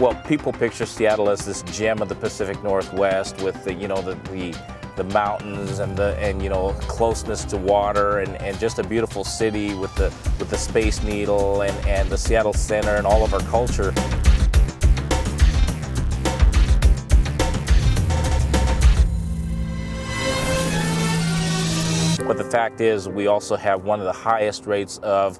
Well, people picture Seattle as this gem of the Pacific Northwest with the, you know, the mountains and you know, closeness to water and just a beautiful city with the Space Needle and the Seattle Center and all of our culture. But the fact is, we also have one of the highest rates of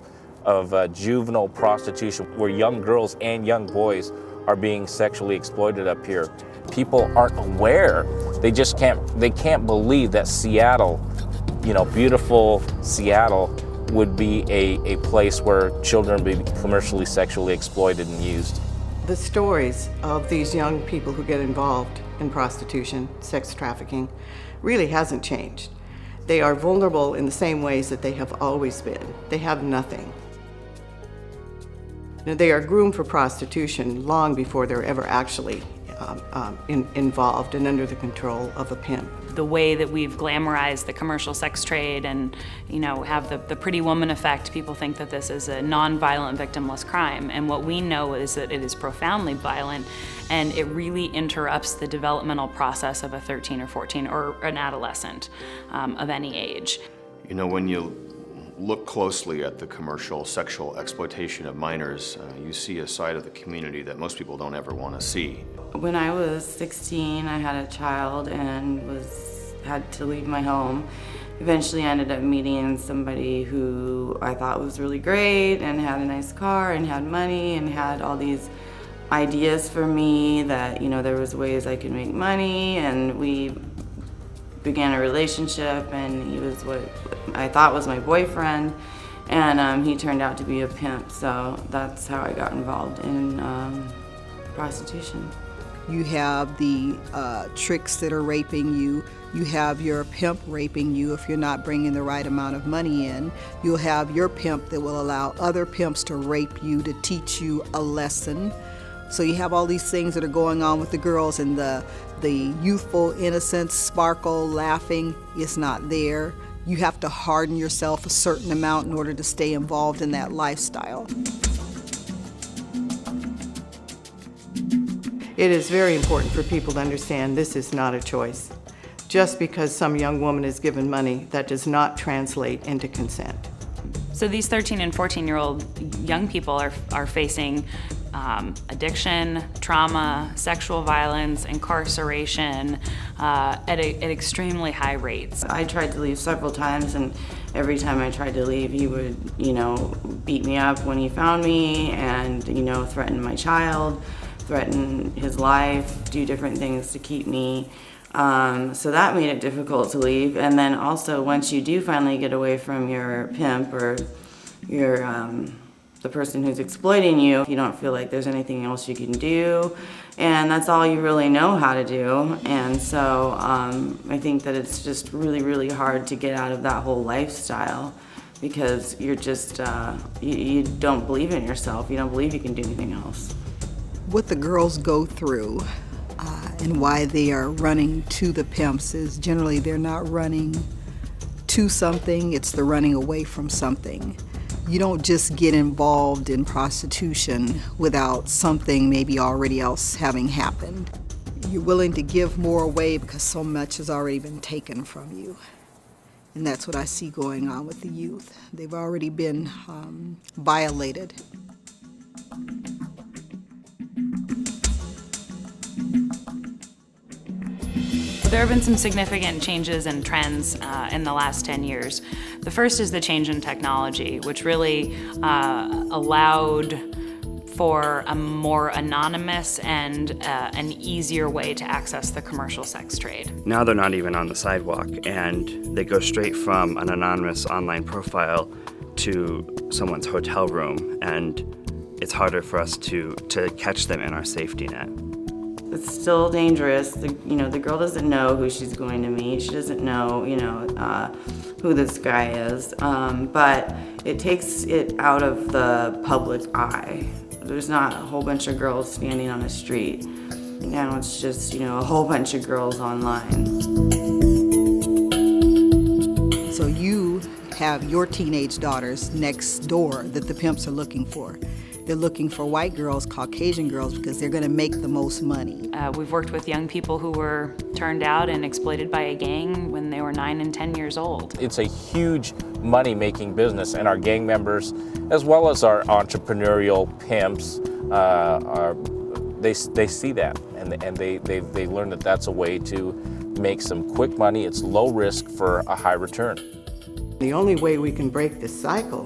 juvenile prostitution, where young girls and young boys are being sexually exploited up here. People aren't aware. They can't believe that Seattle, you know, beautiful Seattle, would be a place where children would be commercially sexually exploited and used. The stories of these young people who get involved in prostitution, sex trafficking, really hasn't changed. They are vulnerable in the same ways that they have always been. They have nothing. Now, they are groomed for prostitution long before they're ever actually involved and under the control of a pimp. The way that we've glamorized the commercial sex trade and, you know, have the pretty woman effect, people think that this is a non-violent, victimless crime. And what we know is that it is profoundly violent, and it really interrupts the developmental process of a 13 or 14 or an adolescent of any age. You know, when you look closely at the commercial sexual exploitation of minors, you see a side of the community that most people don't ever want to see. When I was 16, I had a child and had to leave my home. Eventually I ended up meeting somebody who I thought was really great and had a nice car and had money and had all these ideas for me that, you know, there was ways I could make money, and we began a relationship, and he was what I thought was my boyfriend, and he turned out to be a pimp, so that's how I got involved in prostitution. You have the tricks that are raping you. You have your pimp raping you if you're not bringing the right amount of money in. You'll have your pimp that will allow other pimps to rape you to teach you a lesson. So you have all these things that are going on with the girls, and the youthful innocence, sparkle, laughing is not there. You have to harden yourself a certain amount in order to stay involved in that lifestyle. It is very important for people to understand this is not a choice. Just because some young woman is given money, that does not translate into consent. So these 13 and 14-year-old young people are facing addiction, trauma, sexual violence, incarceration at extremely high rates. I tried to leave several times, and every time I tried to leave, he would, you know, beat me up when he found me and, you know, threaten my child, threaten his life, do different things to keep me. So that made it difficult to leave. And then also, once you do finally get away from your pimp or your the person who's exploiting you, you don't feel like there's anything else you can do, and that's all you really know how to do. And so I think that it's just really, really hard to get out of that whole lifestyle, because you're just, you don't believe in yourself. You don't believe you can do anything else. What the girls go through and why they are running to the pimps is generally they're not running to something, it's the running away from something. You don't just get involved in prostitution without something maybe already else having happened. You're willing to give more away because so much has already been taken from you. And that's what I see going on with the youth. They've already been violated. There have been some significant changes and trends in the last 10 years. The first is the change in technology, which really allowed for a more anonymous and an easier way to access the commercial sex trade. Now they're not even on the sidewalk, and they go straight from an anonymous online profile to someone's hotel room, and it's harder for us to catch them in our safety net. It's still dangerous. The girl doesn't know who she's going to meet. She doesn't know, who this guy is. But it takes it out of the public eye. There's not a whole bunch of girls standing on a street. Now it's just, a whole bunch of girls online. So you have your teenage daughters next door that the pimps are looking for. They're looking for white girls, Caucasian girls, because they're going to make the most money. We've worked with young people who were turned out and exploited by a gang when they were 9 and 10 years old. It's a huge money-making business, and our gang members, as well as our entrepreneurial pimps, they see that, and they learn that that's a way to make some quick money. It's low risk for a high return. The only way we can break this cycle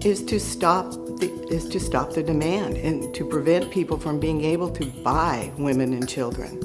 is to stop the demand and to prevent people from being able to buy women and children.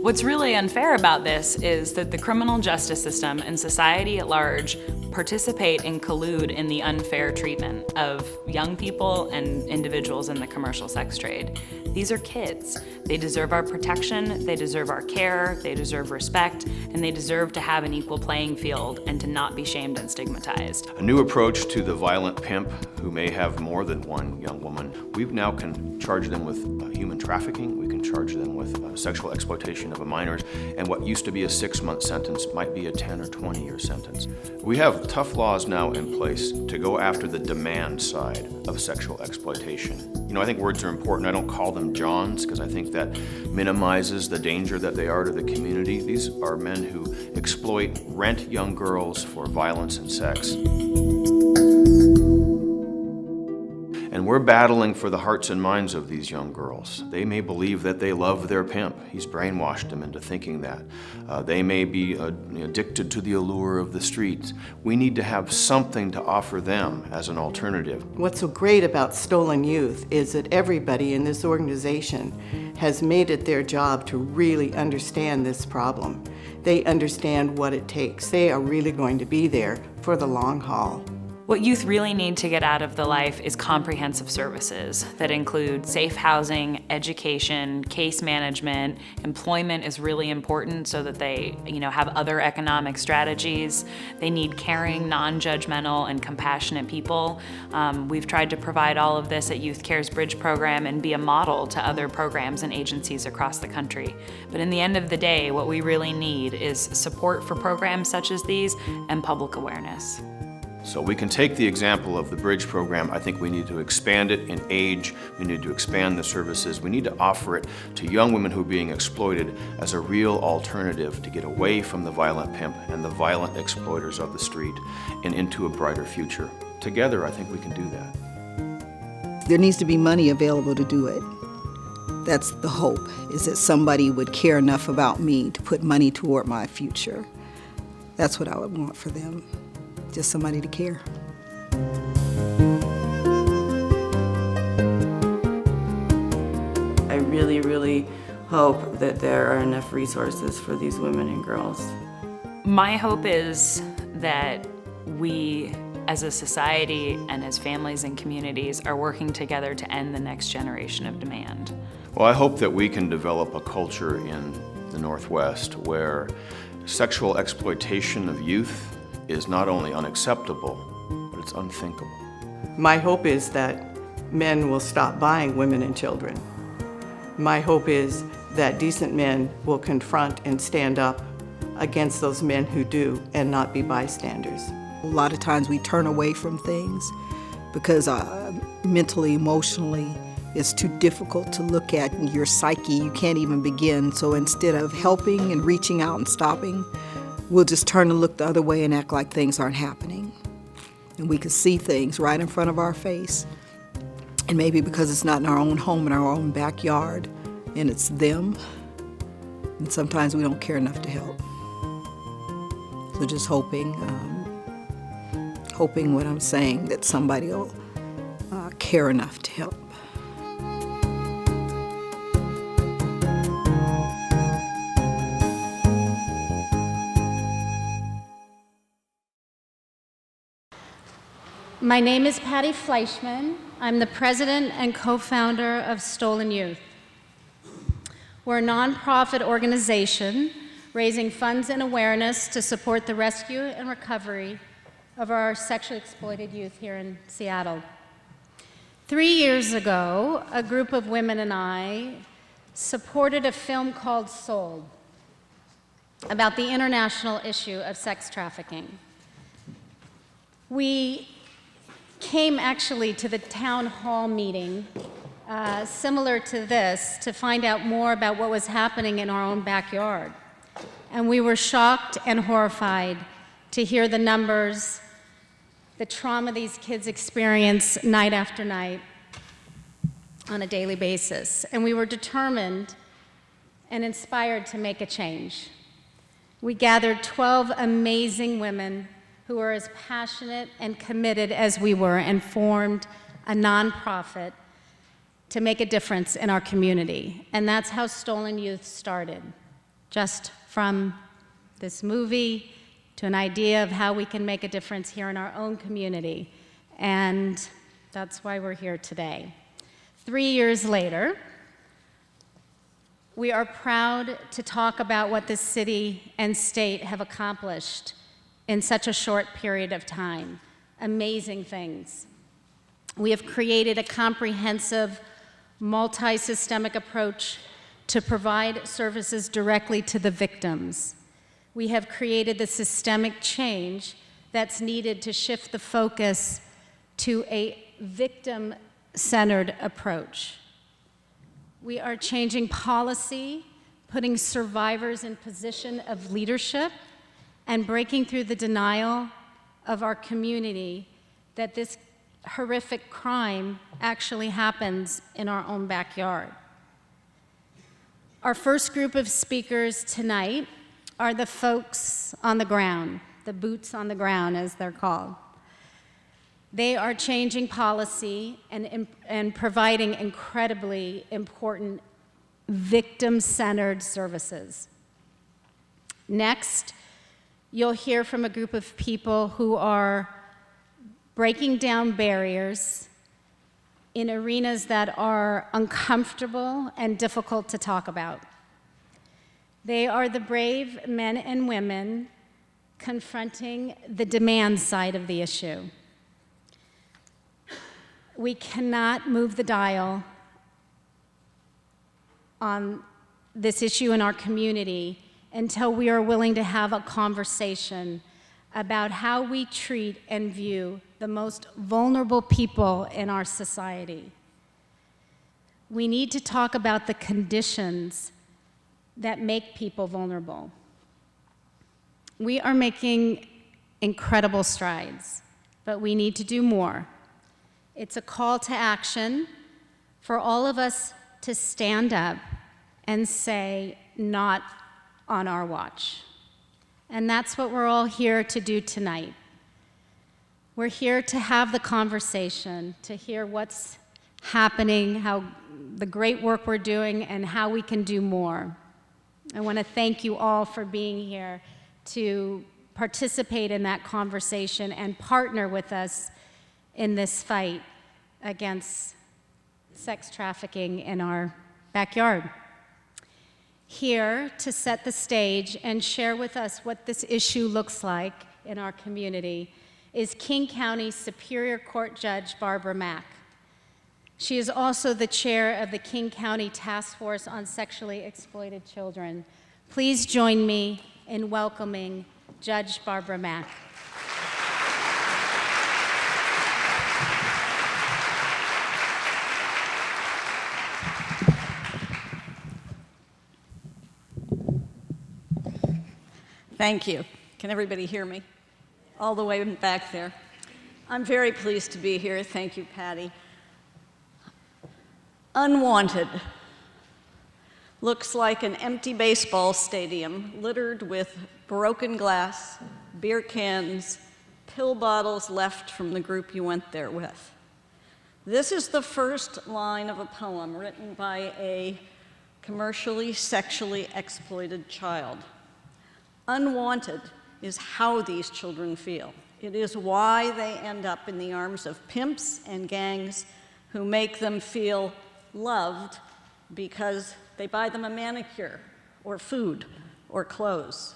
What's really unfair about this is that the criminal justice system and society at large participate and collude in the unfair treatment of young people and individuals in the commercial sex trade. These are kids. They deserve our protection, they deserve our care, they deserve respect, and they deserve to have an equal playing field and to not be shamed and stigmatized. A new approach to the violent pimp who may have more than one young woman. We now can charge them with human trafficking, we can charge them with sexual exploitation of minors, and what used to be a 6-month sentence might be a 10 or 20-year sentence. We have tough laws now in place to go after the demand side of sexual exploitation. You know, I think words are important. I don't call them Johns because I think that minimizes the danger that they are to the community. These are men who exploit, rent young girls for violence and sex. And we're battling for the hearts and minds of these young girls. They may believe that they love their pimp. He's brainwashed them into thinking that. They may be addicted to the allure of the streets. We need to have something to offer them as an alternative. What's so great about StolenYouth is that everybody in this organization has made it their job to really understand this problem. They understand what it takes. They are really going to be there for the long haul. What youth really need to get out of the life is comprehensive services that include safe housing, education, case management. Employment is really important so that they, have other economic strategies. They need caring, non-judgmental, and compassionate people. We've tried to provide all of this at Youth Care's Bridge program and be a model to other programs and agencies across the country. But in the end of the day, what we really need is support for programs such as these and public awareness. So we can take the example of the Bridge program. I think we need to expand it in age. We need to expand the services. We need to offer it to young women who are being exploited as a real alternative to get away from the violent pimp and the violent exploiters of the street and into a brighter future. Together, I think we can do that. There needs to be money available to do it. That's the hope, is that somebody would care enough about me to put money toward my future. That's what I would want for them. Just somebody to care. I really, really hope that there are enough resources for these women and girls. My hope is that we, as a society and as families and communities, are working together to end the next generation of demand. Well, I hope that we can develop a culture in the Northwest where sexual exploitation of youth is not only unacceptable, but it's unthinkable. My hope is that men will stop buying women and children. My hope is that decent men will confront and stand up against those men who do and not be bystanders. A lot of times we turn away from things because mentally, emotionally, it's too difficult to look at in your psyche. You can't even begin. So instead of helping and reaching out and stopping, we'll just turn and look the other way and act like things aren't happening. And we can see things right in front of our face. And maybe because it's not in our own home, in our own backyard, and it's them, and sometimes we don't care enough to help. So just hoping what I'm saying, that somebody will care enough to help. My name is Patty Fleischman. I'm the president and co-founder of StolenYouth. We're a nonprofit organization raising funds and awareness to support the rescue and recovery of our sexually exploited youth here in Seattle. 3 years ago, a group of women and I supported a film called Sold about the international issue of sex trafficking. We came actually to the town hall meeting, similar to this, to find out more about what was happening in our own backyard. And we were shocked and horrified to hear the numbers, the trauma these kids experience night after night on a daily basis. And we were determined and inspired to make a change. We gathered 12 amazing women who were as passionate and committed as we were and formed a nonprofit to make a difference in our community. And that's how StolenYouth started, just from this movie to an idea of how we can make a difference here in our own community. And that's why we're here today. 3 years later, we are proud to talk about what the city and state have accomplished in such a short period of time. Amazing things. We have created a comprehensive, multi-systemic approach to provide services directly to the victims. We have created the systemic change that's needed to shift the focus to a victim-centered approach. We are changing policy, putting survivors in position of leadership, and breaking through the denial of our community that this horrific crime actually happens in our own backyard. Our first group of speakers tonight are the folks on the ground, the boots on the ground, as they're called. They are changing policy and providing incredibly important victim-centered services. Next, you'll hear from a group of people who are breaking down barriers in arenas that are uncomfortable and difficult to talk about. They are the brave men and women confronting the demand side of the issue. We cannot move the dial on this issue in our community until we are willing to have a conversation about how we treat and view the most vulnerable people in our society. We need to talk about the conditions that make people vulnerable. We are making incredible strides, but we need to do more. It's a call to action for all of us to stand up and say, not on our watch. And that's what we're all here to do tonight. We're here to have the conversation, to hear what's happening, how the great work we're doing, and how we can do more. I want to thank you all for being here to participate in that conversation and partner with us in this fight against sex trafficking in our backyard. Here to set the stage and share with us what this issue looks like in our community is King County Superior Court Judge Barbara Mack. She is also the chair of the King County Task Force on Sexually Exploited Children. Please join me in welcoming Judge Barbara Mack. Thank you. Can everybody hear me? All the way back there. I'm very pleased to be here. Thank you, Patty. Unwanted looks like an empty baseball stadium littered with broken glass, beer cans, pill bottles left from the group you went there with. This is the first line of a poem written by a commercially sexually exploited child. Unwanted is how these children feel. It is why they end up in the arms of pimps and gangs who make them feel loved because they buy them a manicure or food or clothes.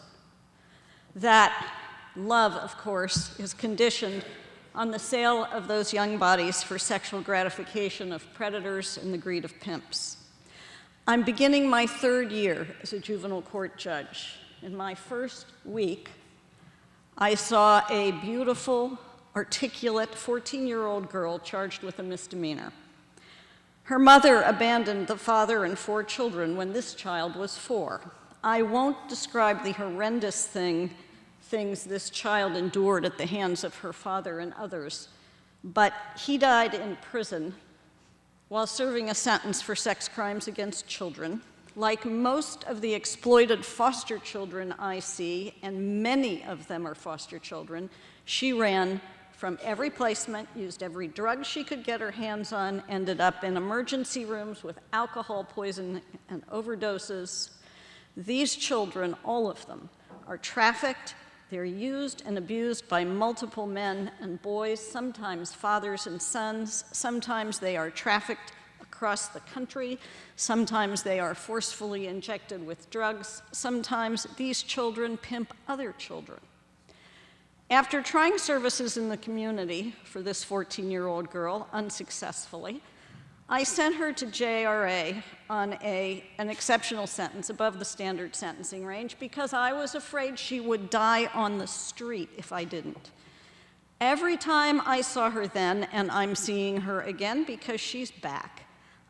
That love, of course, is conditioned on the sale of those young bodies for sexual gratification of predators and the greed of pimps. I'm beginning my third year as a juvenile court judge. In my first week, I saw a beautiful, articulate 14-year-old girl charged with a misdemeanor. Her mother abandoned the father and 4 children when this child was 4. I won't describe the horrendous things this child endured at the hands of her father and others, but he died in prison while serving a sentence for sex crimes against children. Like most of the exploited foster children I see, and many of them are foster children, she ran from every placement, used every drug she could get her hands on, ended up in emergency rooms with alcohol poison and overdoses. These children, all of them, are trafficked. They're used and abused by multiple men and boys, sometimes fathers and sons. Sometimes they are trafficked across the country. Sometimes they are forcefully injected with drugs. Sometimes these children pimp other children. After trying services in the community for this 14-year-old girl unsuccessfully, I sent her to JRA on an exceptional sentence above the standard sentencing range because I was afraid she would die on the street if I didn't. Every time I saw her then, and I'm seeing her again because she's back,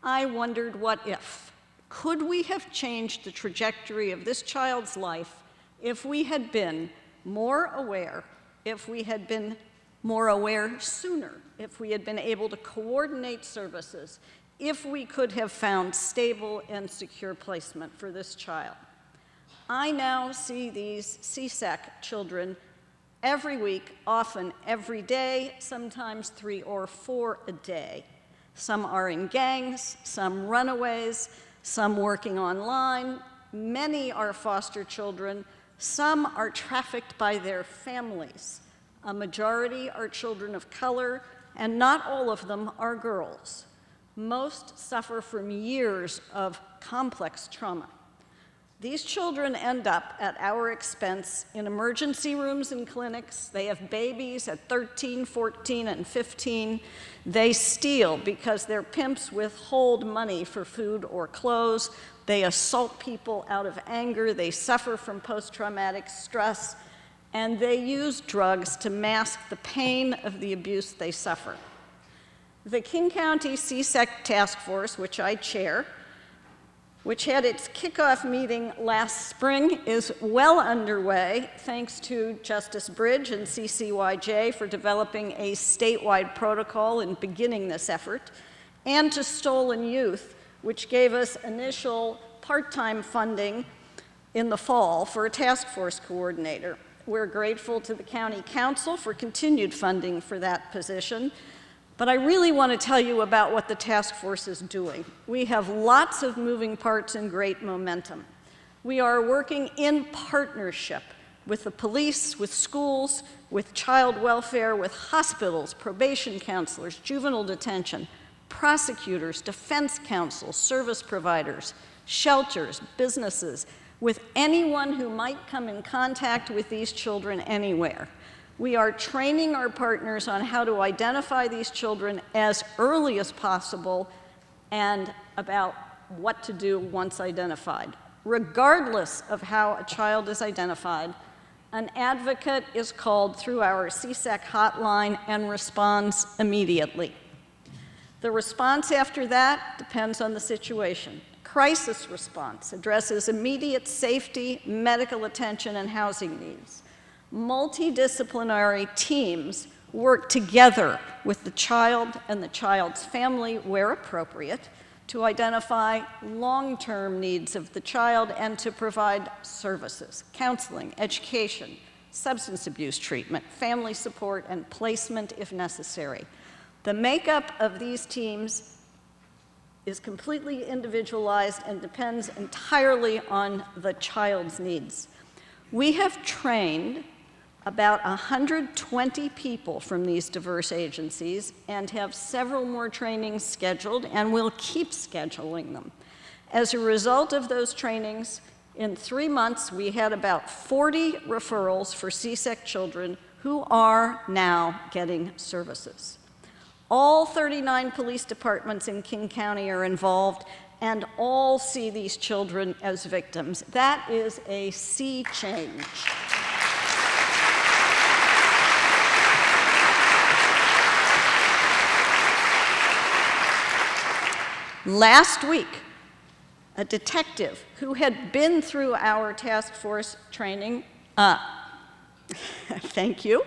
I wondered, what if? Could we have changed the trajectory of this child's life if we had been more aware, if we had been more aware sooner, if we had been able to coordinate services, if we could have found stable and secure placement for this child? I now see these CSEC children every week, often every day, sometimes 3 or 4 a day. Some are in gangs, some runaways, some working online. Many are foster children. Some are trafficked by their families. A majority are children of color, and not all of them are girls. Most suffer from years of complex trauma. These children end up at our expense in emergency rooms and clinics. They have babies at 13, 14, and 15. They steal because their pimps withhold money for food or clothes. They assault people out of anger. They suffer from post-traumatic stress. And they use drugs to mask the pain of the abuse they suffer. The King County CSEC Task Force, which I chair, which had its kickoff meeting last spring, is well underway, thanks to Justice Bridge and CCYJ for developing a statewide protocol and beginning this effort, and to StolenYouth, which gave us initial part-time funding in the fall for a task force coordinator. We're grateful to the County Council for continued funding for that position. But I really want to tell you about what the task force is doing. We have lots of moving parts and great momentum. We are working in partnership with the police, with schools, with child welfare, with hospitals, probation counselors, juvenile detention, prosecutors, defense counsel, service providers, shelters, businesses, with anyone who might come in contact with these children anywhere. We are training our partners on how to identify these children as early as possible and about what to do once identified. Regardless of how a child is identified, an advocate is called through our CSEC hotline and responds immediately. The response after that depends on the situation. Crisis response addresses immediate safety, medical attention, and housing needs. Multidisciplinary teams work together with the child and the child's family, where appropriate, to identify long-term needs of the child and to provide services, counseling, education, substance abuse treatment, family support, and placement if necessary. The makeup of these teams is completely individualized and depends entirely on the child's needs. We have trained about 120 people from these diverse agencies and have several more trainings scheduled and will keep scheduling them. As a result of those trainings, in 3 months, we had about 40 referrals for CSEC children who are now getting services. All 39 police departments in King County are involved, and all see these children as victims. That is a sea change. Last week, a detective who had been through our task force training, thank you,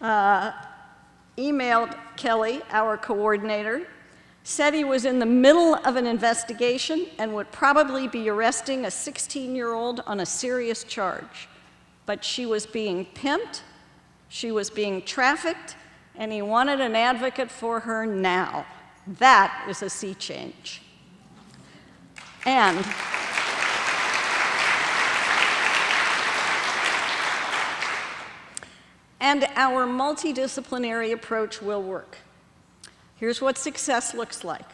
emailed Kelly, our coordinator, said he was in the middle of an investigation and would probably be arresting a 16-year-old on a serious charge. But she was being pimped, she was being trafficked, and he wanted an advocate for her now. That is a sea change. And our multidisciplinary approach will work. Here's what success looks like.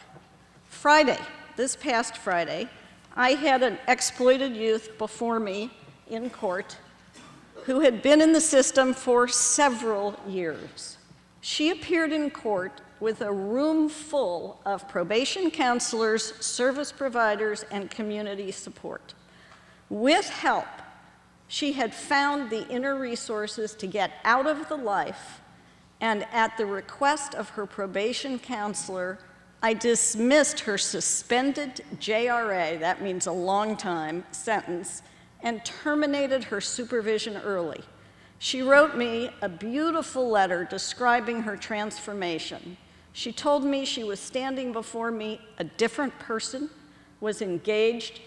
Friday, this past Friday, I had an exploited youth before me in court who had been in the system for several years. She appeared in court with a room full of probation counselors, service providers, and community support. With help, she had found the inner resources to get out of the life, and at the request of her probation counselor, I dismissed her suspended JRA, that means a long time, sentence, and terminated her supervision early. She wrote me a beautiful letter describing her transformation. She told me she was standing before me a different person, was engaged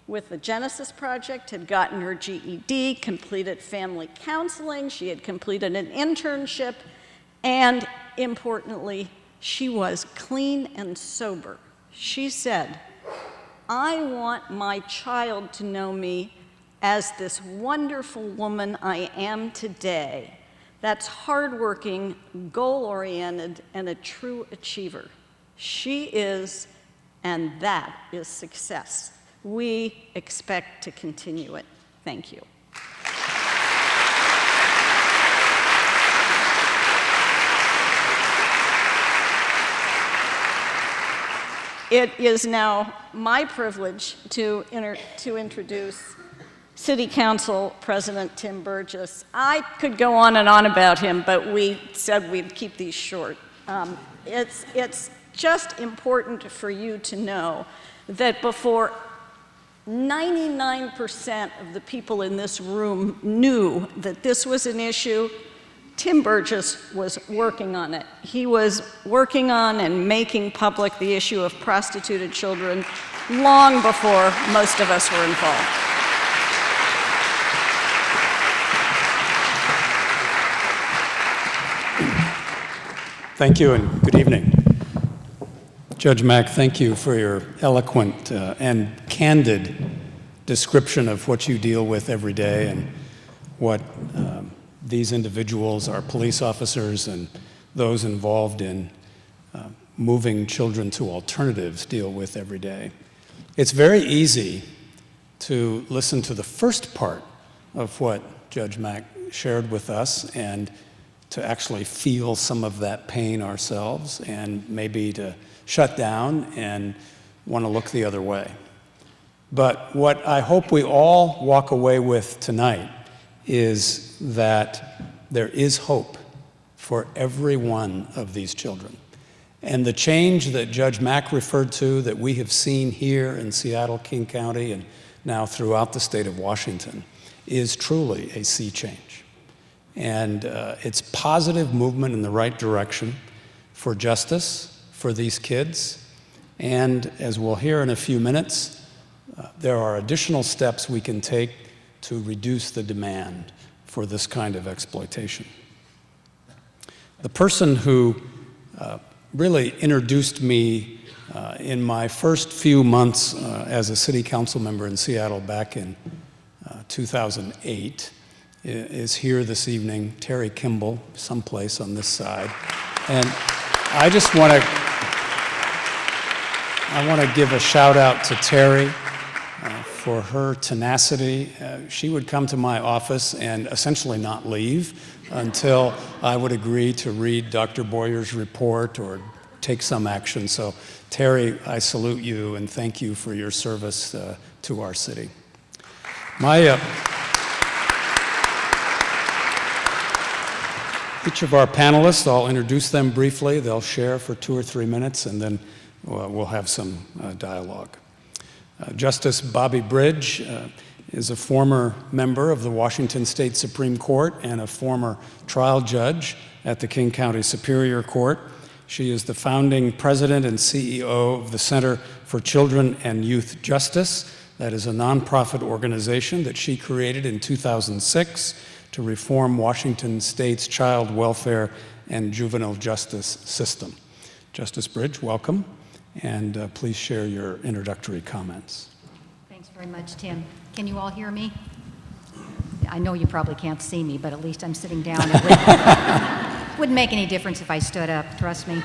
with the Genesis Project, had gotten her GED, completed family counseling, she had completed an internship, and importantly, she was clean and sober. She said, "I want my child to know me as this wonderful woman I am today, that's hardworking, goal-oriented, and a true achiever. She is, and that is success. We expect to continue it." Thank you. It is now my privilege to introduce City Council President Tim Burgess. I could go on and on about him, but we said we'd keep these short. It's just important for you to know that before 99% of the people in this room knew that this was an issue, Tim Burgess was working on it. He was working on and making public the issue of prostituted children long before most of us were involved. Thank you and good evening. Judge Mack, thank you for your eloquent and candid description of what you deal with every day and what these individuals, our police officers and those involved in moving children to alternatives, deal with every day. It's very easy to listen to the first part of what Judge Mack shared with us and to actually feel some of that pain ourselves and maybe to shut down and want to look the other way. But what I hope we all walk away with tonight is that there is hope for every one of these children. And the change that Judge Mack referred to that we have seen here in Seattle, King County, and now throughout the state of Washington is truly a sea change. And it's positive movement in the right direction for justice for these kids. And as we'll hear in a few minutes, there are additional steps we can take to reduce the demand for this kind of exploitation. The person who really introduced me in my first few months as a city council member in Seattle back in 2008 is here this evening, Terry Kimball, someplace on this side. And I just want to give a shout out to Terry for her tenacity. She would come to my office and essentially not leave until I would agree to read Dr. Boyer's report or take some action. So Terry, I salute you and thank you for your service to our city. Each of our panelists, I'll introduce them briefly. They'll share for 2 or 3 minutes and then we'll have some dialogue. Justice Bobby Bridge is a former member of the Washington State Supreme Court and a former trial judge at the King County Superior Court. She is the founding president and CEO of the Center for Children and Youth Justice. That is a nonprofit organization that she created in 2006 to reform Washington State's child welfare and juvenile justice system. Justice Bridge, welcome, and please share your introductory comments. Thanks very much, Tim. Can you all hear me? I know you probably can't see me, but at least I'm sitting down. It wouldn't make any difference if I stood up, trust me.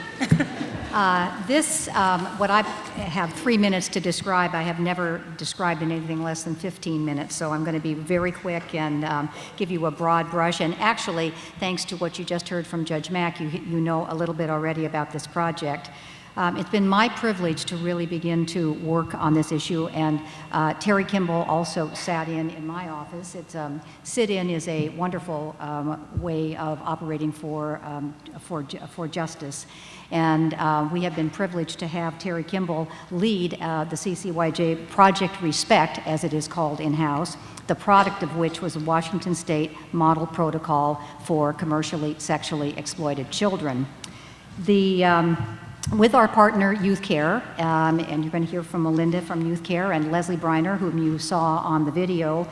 What I have 3 minutes to describe, I have never described in anything less than 15 minutes, so I'm going to be very quick and give you a broad brush. And actually, thanks to what you just heard from Judge Mack, you know a little bit already about this project. It's been my privilege to really begin to work on this issue, and Terry Kimball also sat in my office. Sit-in is a wonderful way of operating for justice, and we have been privileged to have Terry Kimball lead the CCYJ Project Respect, as it is called in-house, the product of which was a Washington State Model Protocol for commercially sexually exploited children. With our partner, Youth Care, and you're going to hear from Melinda from Youth Care and Leslie Briner, whom you saw on the video,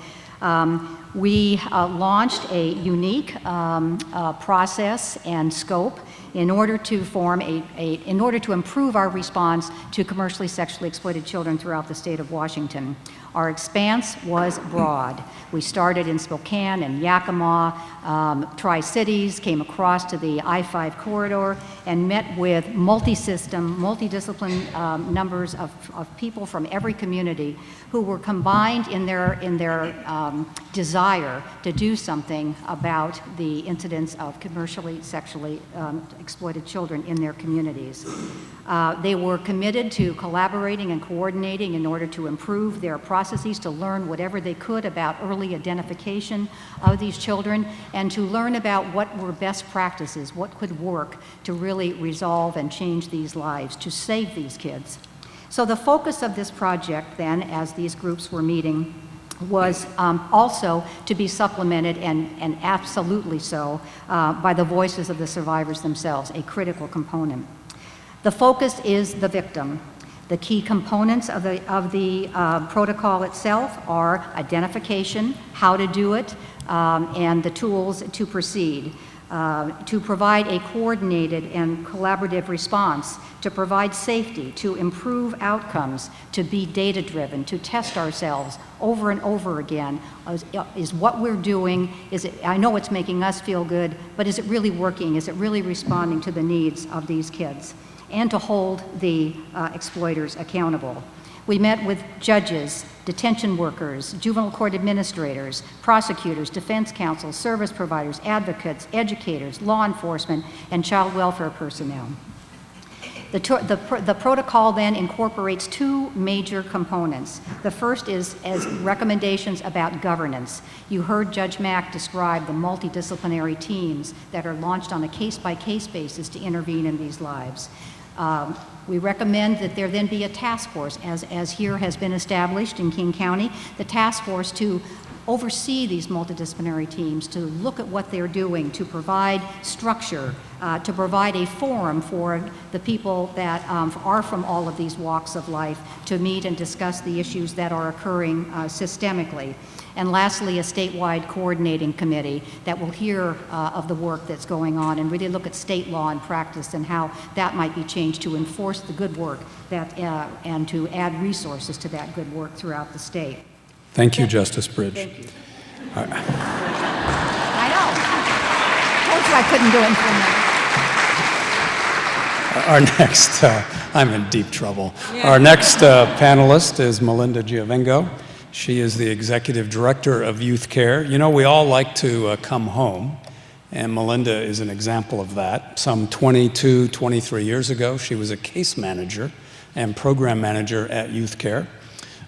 we launched a unique process and scope in order to improve our response to commercially sexually exploited children throughout the state of Washington. Our expanse was broad. We started in Spokane and Yakima, Tri-Cities, came across to the I-5 corridor, and met with multidiscipline numbers of people from every community who were combined in their desire to do something about the incidence of commercially sexually exploited children in their communities. They were committed to collaborating and coordinating in order to improve their processes, to learn whatever they could about early identification of these children, and to learn about what were best practices, what could work to really resolve and change these lives, to save these kids. So the focus of this project then, as these groups were meeting, was also to be supplemented, and absolutely so, by the voices of the survivors themselves, a critical component. The focus is the victim. The key components of the protocol itself are identification, how to do it, and the tools to proceed. To provide a coordinated and collaborative response, to provide safety, to improve outcomes, to be data-driven, to test ourselves over and over again. Is what we're doing, I know it's making us feel good, but is it really working? Is it really responding to the needs of these kids? And to hold the exploiters accountable. We met with judges, detention workers, juvenile court administrators, prosecutors, defense counsel, service providers, advocates, educators, law enforcement, and child welfare personnel. The protocol then incorporates two major components. The first is as recommendations about governance. You heard Judge Mack describe the multidisciplinary teams that are launched on a case-by-case basis to intervene in these lives. We recommend that there then be a task force, as here has been established in King County, the task force to oversee these multidisciplinary teams, to look at what they're doing, to provide structure, to provide a forum for the people that are from all of these walks of life to meet and discuss the issues that are occurring systemically. And lastly, a statewide coordinating committee that will hear of the work that's going on and really look at state law and practice and how that might be changed to enforce the good work that, and to add resources to that good work throughout the state. Thank you, Justice Bridge. Thank you. I know. Told you I couldn't do it in 4 minutes. Our next, I'm in deep trouble. Yeah. Our next panelist is Melinda Giovengo. She is the Executive Director of Youth Care. You know, we all like to come home, and Melinda is an example of that. Some 22, 23 years ago, she was a case manager and program manager at Youth Care.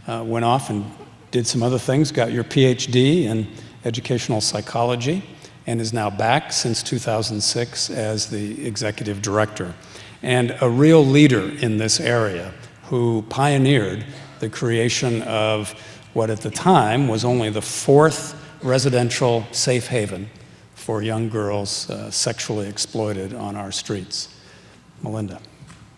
Went off and did some other things, got your PhD in educational psychology, and is now back since 2006 as the Executive Director. and a real leader in this area who pioneered the creation of what at the time was only the 4th residential safe haven for young girls sexually exploited on our streets. Melinda.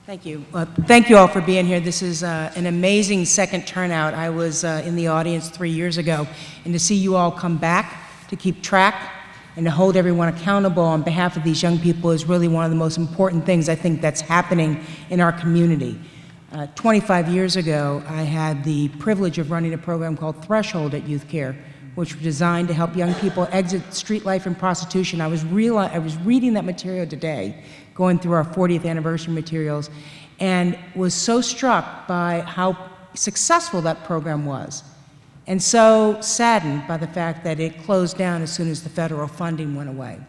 Thank you. Thank you all for being here. This is an amazing second turnout. I was in the audience 3 years ago, and to see you all come back to keep track and to hold everyone accountable on behalf of these young people is really one of the most important things I think that's happening in our community. 25 years ago, I had the privilege of running a program called Threshold at Youth Care, which was designed to help young people exit street life and prostitution. I was reading that material today, going through our 40th anniversary materials, and was so struck by how successful that program was, and so saddened by the fact that it closed down as soon as the federal funding went away.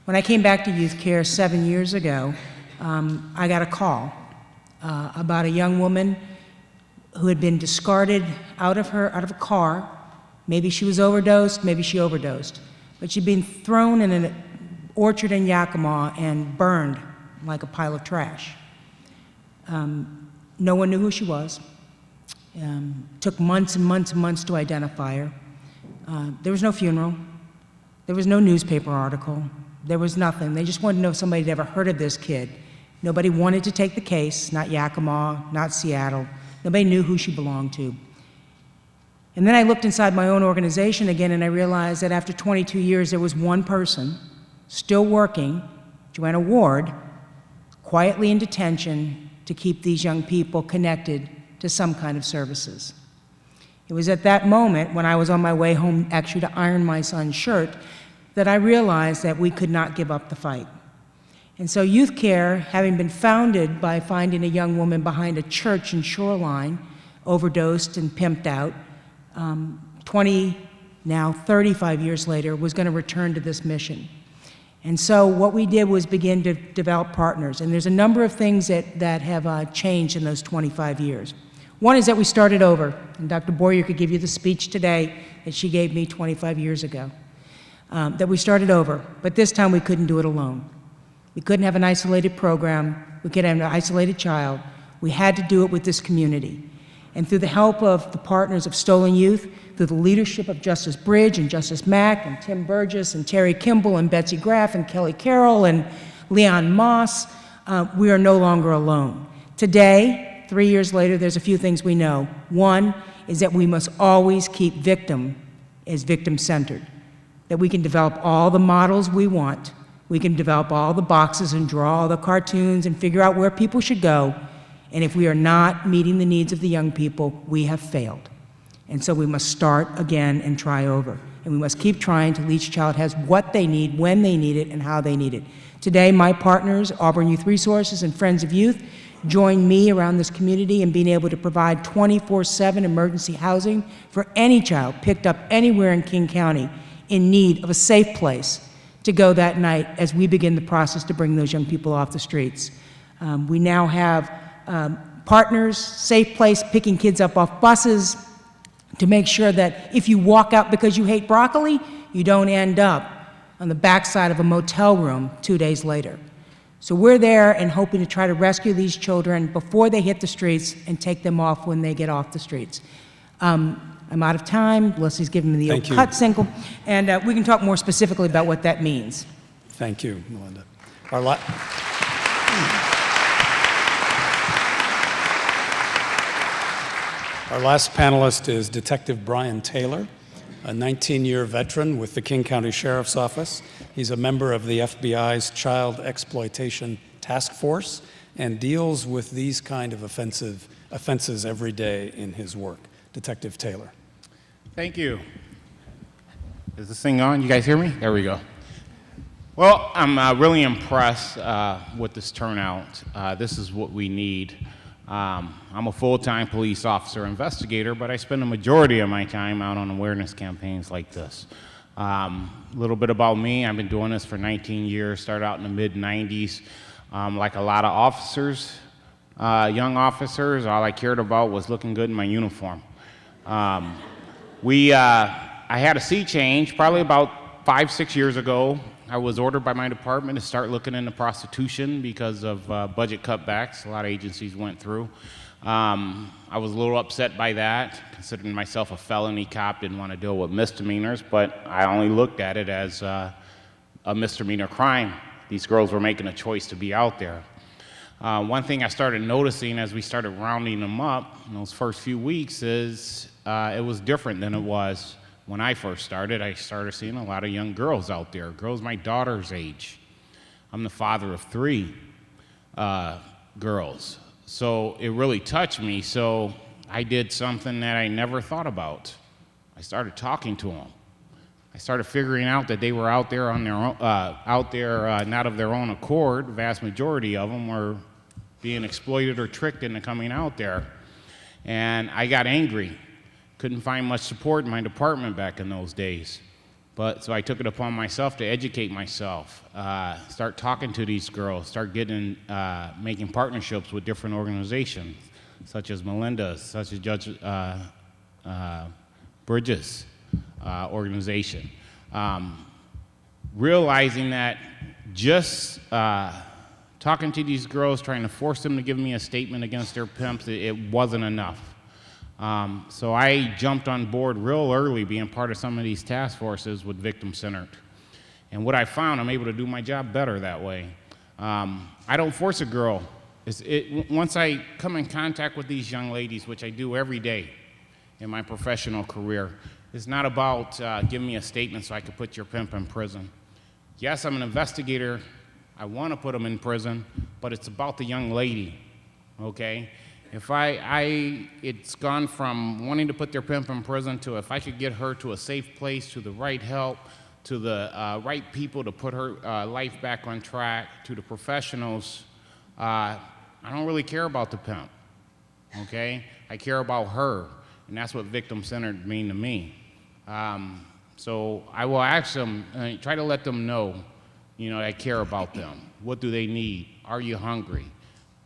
When I came back to Youth Care 7 years ago, I got a call about a young woman who had been discarded out of a car. Maybe she was overdosed, maybe she overdosed, but she'd been thrown in an orchard in Yakima and burned like a pile of trash. No one knew who she was. Took months and months and months to identify her. There was no funeral. There was no newspaper article. There was nothing. They just wanted to know if somebody had ever heard of this kid. Nobody wanted to take the case, not Yakima, not Seattle. Nobody knew who she belonged to. And then I looked inside my own organization again, and I realized that after 22 years, there was one person still working, Joanna Ward, quietly in detention to keep these young people connected to some kind of services. It was at that moment, when I was on my way home actually to iron my son's shirt, that I realized that we could not give up the fight. And so Youth Care, having been founded by finding a young woman behind a church in Shoreline, overdosed and pimped out, 35 years later, was going to return to this mission. And so what we did was begin to develop partners. And there's a number of things that have changed in those 25 years. One is that we started over. And Dr. Boyer could give you the speech today that she gave me 25 years ago. That we started over, but this time we couldn't do it alone. We couldn't have an isolated program. We couldn't have an isolated child. We had to do it with this community. And through the help of the partners of StolenYouth, through the leadership of Justice Bridge and Justice Mack and Tim Burgess and Terry Kimball and Betsy Graff and Kelly Carroll and Leon Moss, we are no longer alone. Today, 3 years later, there's a few things we know. One is that we must always keep victim as victim-centered, that we can develop all the models we want, we can develop all the boxes and draw all the cartoons and figure out where people should go, and if we are not meeting the needs of the young people, we have failed. And so we must start again and try over. And we must keep trying till each child has what they need, when they need it, and how they need it. Today, my partners, Auburn Youth Resources and Friends of Youth, join me around this community in being able to provide 24/7 emergency housing for any child picked up anywhere in King County in need of a safe place to go that night as we begin the process to bring those young people off the streets. We now have partners, safe place, picking kids up off buses to make sure that if you walk out because you hate broccoli, you don't end up on the backside of a motel room 2 days later. So we're there and hoping to try to rescue these children before they hit the streets and take them off when they get off the streets. I'm out of time. Leslie's given me the old cut single, and we can talk more specifically about what that means. Thank you, Melinda. Our last panelist is Detective Brian Taylor, a 19-year veteran with the King County Sheriff's Office. He's a member of the FBI's Child Exploitation Task Force and deals with these kind of offenses every day in his work. Detective Taylor. Thank you. Is this thing on? You guys hear me? There we go. Well, I'm really impressed with this turnout. This is what we need. I'm a full-time police officer investigator, but I spend a majority of my time out on awareness campaigns like this. A little bit about me. I've been doing this for 19 years, started out in the mid-90s. Like a lot of officers, young officers, all I cared about was looking good in my uniform. I had a sea change probably about 5-6 years ago. I was ordered by my department to start looking into prostitution because of budget cutbacks a lot of agencies went through. I was a little upset by that, considering myself a felony cop, didn't want to deal with misdemeanors, but I only looked at it as a misdemeanor crime. These girls were making a choice to be out there. One thing I started noticing as we started rounding them up in those first few weeks is it was different than it was when I first started. I started seeing a lot of young girls out there, girls my daughter's age. I'm the father of 3 girls. So it really touched me. So I did something that I never thought about. I started talking to them. I started figuring out that they were out there on their own, not of their own accord. The vast majority of them were being exploited or tricked into coming out there. And I got angry. Couldn't find much support in my department back in those days. So I took it upon myself to educate myself, start talking to these girls, start making partnerships with different organizations, such as Melinda's, such as Judge Bridges' organization. Realizing that just talking to these girls, trying to force them to give me a statement against their pimps, it wasn't enough. So I jumped on board real early being part of some of these task forces with victim-centered. And what I found, I'm able to do my job better that way. I don't force a girl. Once I come in contact with these young ladies, which I do every day in my professional career, it's not about giving me a statement so I can put your pimp in prison. Yes, I'm an investigator. I want to put them in prison, but it's about the young lady, okay? If it's gone from wanting to put their pimp in prison to if I could get her to a safe place, to the right help, to the right people to put her life back on track, to the professionals, I don't really care about the pimp, okay? I care about her, and that's what victim-centered mean to me. So I will ask them, try to let them know, I care about them. What do they need? Are you hungry?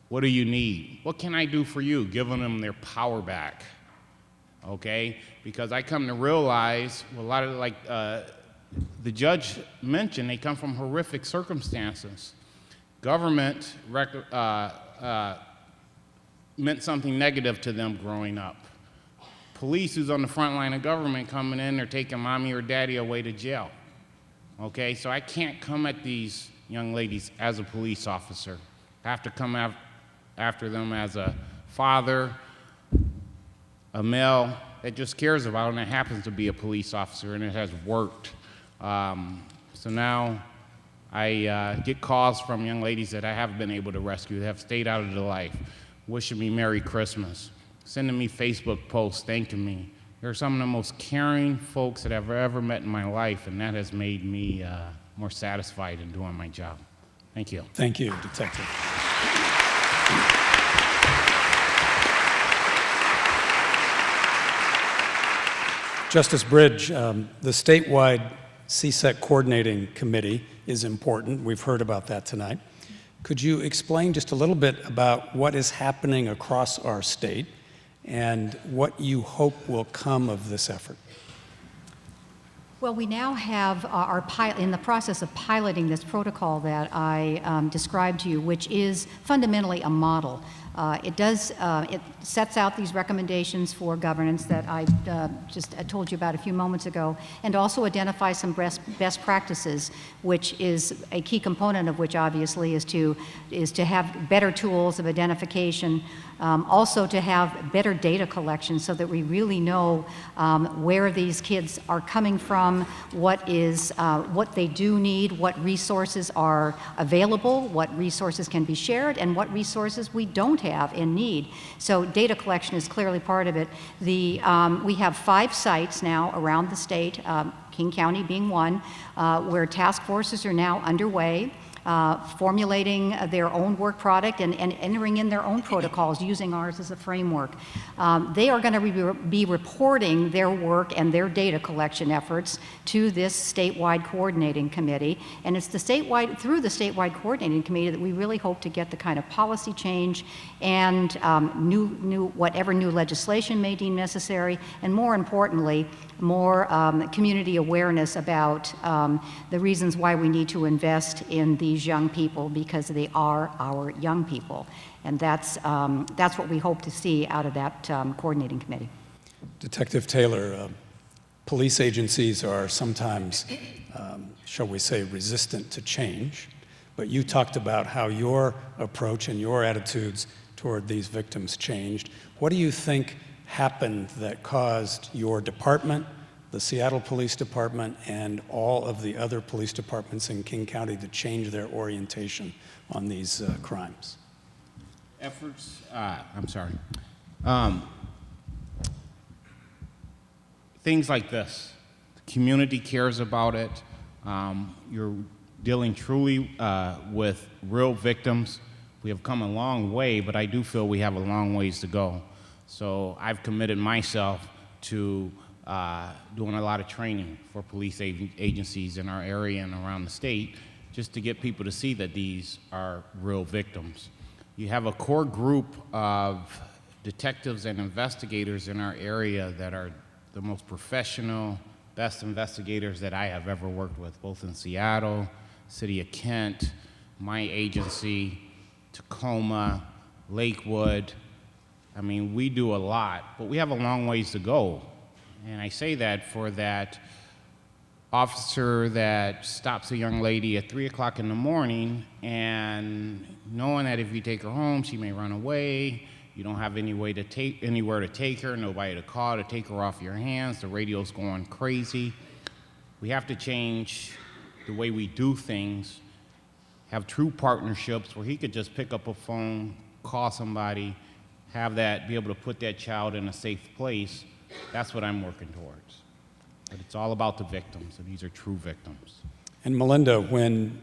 What do you need? What can I do for you? Giving them their power back, okay? Because I come to realize a lot of, like the judge mentioned, they come from horrific circumstances. Government meant something negative to them growing up. Police who's on the front line of government coming in, they're taking mommy or daddy away to jail, okay? So I can't come at these young ladies as a police officer. I have to come after them as a father, a male that just cares about them, and happens to be a police officer, and it has worked. So now I get calls from young ladies that I haven't been able to rescue, that have stayed out of the life, wishing me Merry Christmas, sending me Facebook posts, thanking me. They're some of the most caring folks that I've ever met in my life, and that has made me more satisfied in doing my job. Thank you. Thank you, Detective. Justice Bridge, the statewide CSEC coordinating committee is important. We've heard about that tonight. Could you explain just a little bit about what is happening across our state and what you hope will come of this effort? Well, we now have in the process of piloting this protocol that I described to you, which is fundamentally a model. It sets out these recommendations for governance that I just told you about a few moments ago, and also identifies some best practices, which is a key component of which obviously is to have better tools of identification, also to have better data collection so that we really know where these kids are coming from, what they do need, what resources are available, what resources can be shared, and what resources we don't have and need. So data collection is clearly part of it. We have 5 sites now around the state, King County being one, where task forces are now underway. formulating their own work product and entering in their own protocols, using ours as a framework. They are going to be reporting their work and their data collection efforts to this statewide coordinating committee. And it's through the statewide coordinating committee that we really hope to get the kind of policy change and whatever new legislation may deem necessary, and more importantly, more community awareness about the reasons why we need to invest in these young people, because they are our young people. And that's what we hope to see out of that coordinating committee. Detective Taylor, police agencies are sometimes, shall we say, resistant to change, but you talked about how your approach and your attitudes toward these victims changed. What do you think happened that caused your department, the Seattle Police Department, and all of the other police departments in King County to change their orientation on these crimes? Efforts, things like this. The community cares about it. You're dealing truly with real victims. We have come a long way, but I do feel we have a long ways to go. So I've committed myself to doing a lot of training for police agencies in our area and around the state, just to get people to see that these are real victims. You have a core group of detectives and investigators in our area that are the most professional, best investigators that I have ever worked with, both in Seattle, City of Kent, my agency, Tacoma, Lakewood. I mean, we do a lot, but we have a long ways to go. And I say that for that officer that stops a young lady at 3 o'clock in the morning and knowing that if you take her home, she may run away. You don't have anywhere to take her, nobody to call to take her off your hands. The radio's going crazy. We have to change the way we do things, have true partnerships where he could just pick up a phone, call somebody, be able to put that child in a safe place. That's what I'm working towards. But it's all about the victims, and these are true victims. And Melinda, when,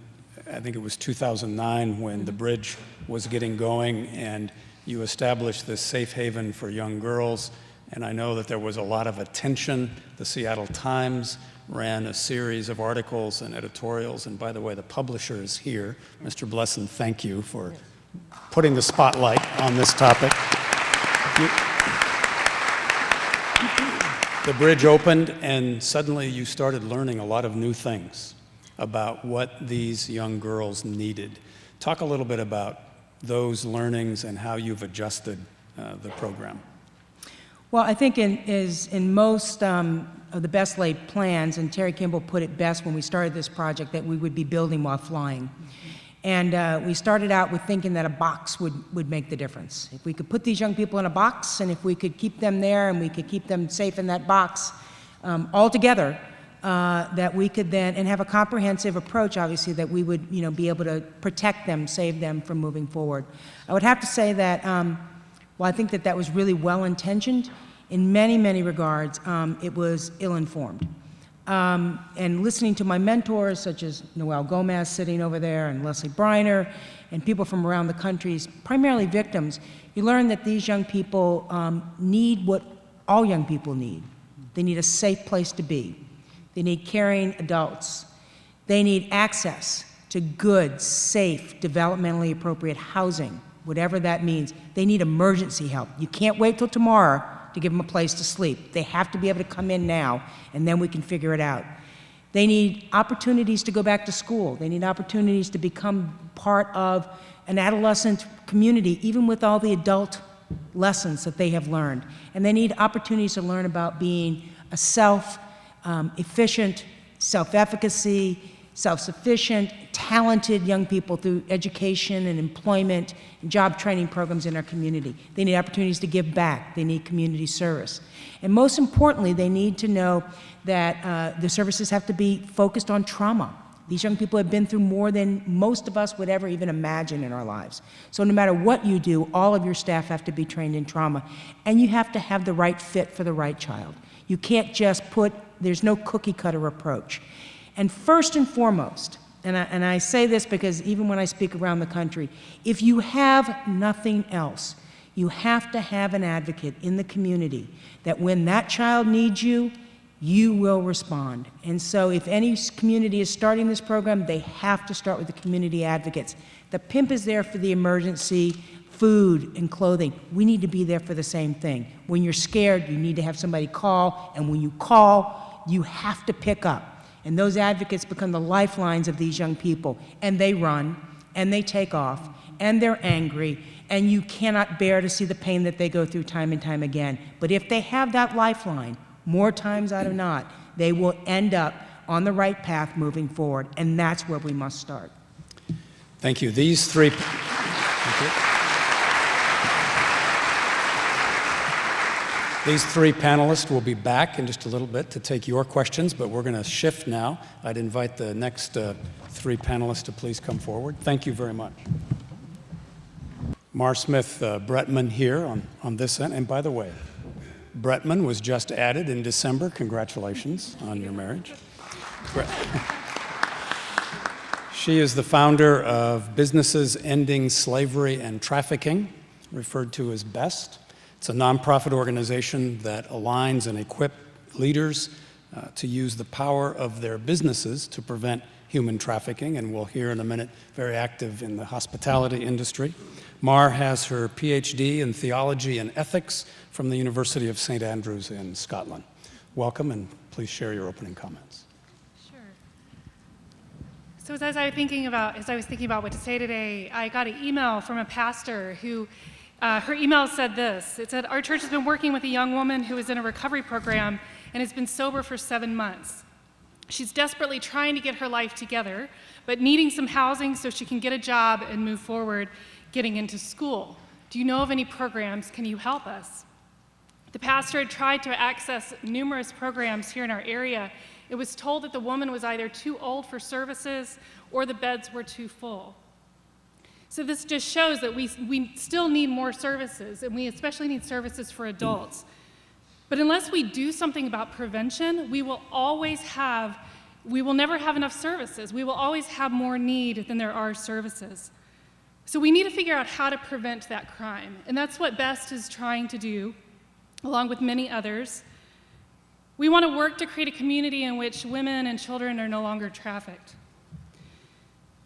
I think it was 2009, when the bridge was getting going and you established this safe haven for young girls, and I know that there was a lot of attention. The Seattle Times ran a series of articles and editorials, and by the way, the publisher is here. Mr. Blesson, thank you for putting the spotlight on this topic. The bridge opened, and suddenly you started learning a lot of new things about what these young girls needed. Talk a little bit about those learnings and how you've adjusted the program. Well, I think in most of the best laid plans, and Terry Kimball put it best when we started this project, that we would be building while flying. And we started out with thinking that a box would make the difference. If we could put these young people in a box, and if we could keep them there and we could keep them safe in that box all together, that we could then, and have a comprehensive approach, obviously, that we would be able to protect them, save them from moving forward. I would have to say that, while I think that was really well-intentioned, in many, many regards, it was ill-informed. And listening to my mentors, such as Noel Gomez sitting over there, and Leslie Briner, and people from around the country, primarily victims, you learn that these young people need what all young people need. They need a safe place to be. They need caring adults. They need access to good, safe, developmentally appropriate housing, whatever that means. They need emergency help. You can't wait till tomorrow to give them a place to sleep. They have to be able to come in now, and then we can figure it out. They need opportunities to go back to school. They need opportunities to become part of an adolescent community, even with all the adult lessons that they have learned. And they need opportunities to learn about being a self-efficient, self-efficacy, self-sufficient, talented young people through education and employment and job training programs in our community. They need opportunities to give back. They need community service. And most importantly, they need to know that the services have to be focused on trauma. These young people have been through more than most of us would ever even imagine in our lives. So no matter what you do, all of your staff have to be trained in trauma. And you have to have the right fit for the right child. You can't just there's no cookie cutter approach. And first and foremost, and I say this because even when I speak around the country, if you have nothing else, you have to have an advocate in the community that when that child needs you, you will respond. And so if any community is starting this program, they have to start with the community advocates. The pimp is there for the emergency, food and clothing. We need to be there for the same thing. When you're scared, you need to have somebody call, and when you call, you have to pick up. And those advocates become the lifelines of these young people, and they run, and they take off, and they're angry, and you cannot bear to see the pain that they go through time and time again. But if they have that lifeline, more times out of not, they will end up on the right path moving forward, and that's where we must start. Thank you. These three panelists will be back in just a little bit to take your questions, but we're going to shift now. I'd invite the next three panelists to please come forward. Thank you very much. Mar Smith Bretman here on this end. And by the way, Bretman was just added in December. Congratulations on your marriage. She is the founder of Businesses Ending Slavery and Trafficking, referred to as BEST. It's a nonprofit organization that aligns and equips leaders to use the power of their businesses to prevent human trafficking, and we'll hear in a minute, very active in the hospitality industry. Mar has her PhD in theology and ethics from the University of St. Andrews in Scotland. Welcome, and please share your opening comments. Sure. So as I was thinking about what to say today, I got an email from a pastor who, her email said this. It said, "Our church has been working with a young woman who is in a recovery program and has been sober for 7 months. She's desperately trying to get her life together, but needing some housing so she can get a job and move forward getting into school. Do you know of any programs? Can you help us?" The pastor had tried to access numerous programs here in our area. It was told that the woman was either too old for services or the beds were too full. So this just shows that we still need more services, and we especially need services for adults. But unless we do something about prevention, we will never have enough services. We will always have more need than there are services. So we need to figure out how to prevent that crime, and that's what BEST is trying to do, along with many others. We want to work to create a community in which women and children are no longer trafficked.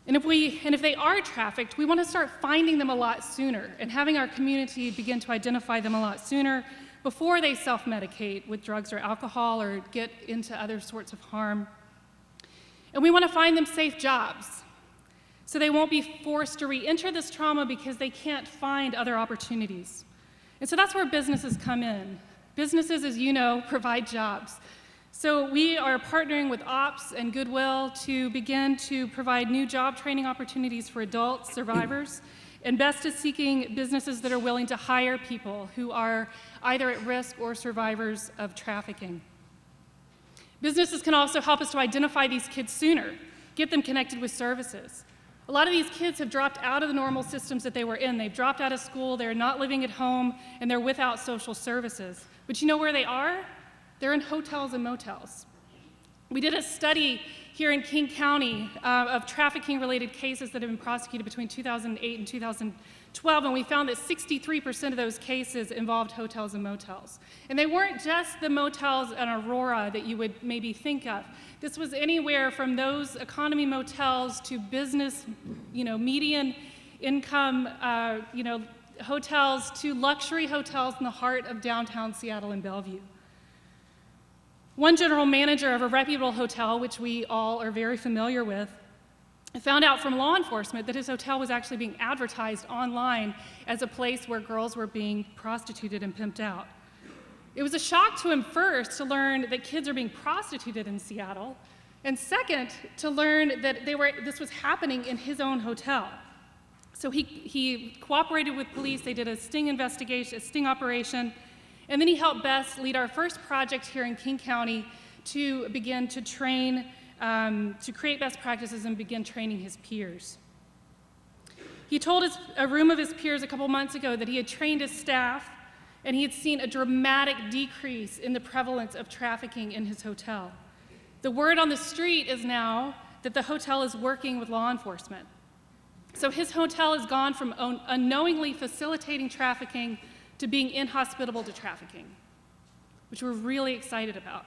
And if they are trafficked, we want to start finding them a lot sooner and having our community begin to identify them a lot sooner before they self-medicate with drugs or alcohol or get into other sorts of harm. And we want to find them safe jobs so they won't be forced to re-enter this trauma because they can't find other opportunities. And so that's where businesses come in. Businesses, as you know, provide jobs. So we are partnering with Ops and Goodwill to begin to provide new job training opportunities for adult survivors. And BEST is seeking businesses that are willing to hire people who are either at risk or survivors of trafficking. Businesses can also help us to identify these kids sooner, get them connected with services. A lot of these kids have dropped out of the normal systems that they were in. They've dropped out of school, they're not living at home, and they're without social services. But you know where they are? They're in hotels and motels. We did a study here in King County of trafficking-related cases that have been prosecuted between 2008 and 2012, and we found that 63% of those cases involved hotels and motels. And they weren't just the motels in Aurora that you would maybe think of. This was anywhere from those economy motels to business, median income, hotels to luxury hotels in the heart of downtown Seattle and Bellevue. One general manager of a reputable hotel, which we all are very familiar with, found out from law enforcement that his hotel was actually being advertised online as a place where girls were being prostituted and pimped out. It was a shock to him first to learn that kids are being prostituted in Seattle, and second, to learn that this was happening in his own hotel. So he cooperated with police, they did a sting investigation, a sting operation, and then he helped BEST lead our first project here in King County to begin to train, to create best practices and begin training his peers. He told a room of his peers a couple months ago that he had trained his staff and he had seen a dramatic decrease in the prevalence of trafficking in his hotel. The word on the street is now that the hotel is working with law enforcement. So his hotel has gone from unknowingly facilitating trafficking to being inhospitable to trafficking, which we're really excited about.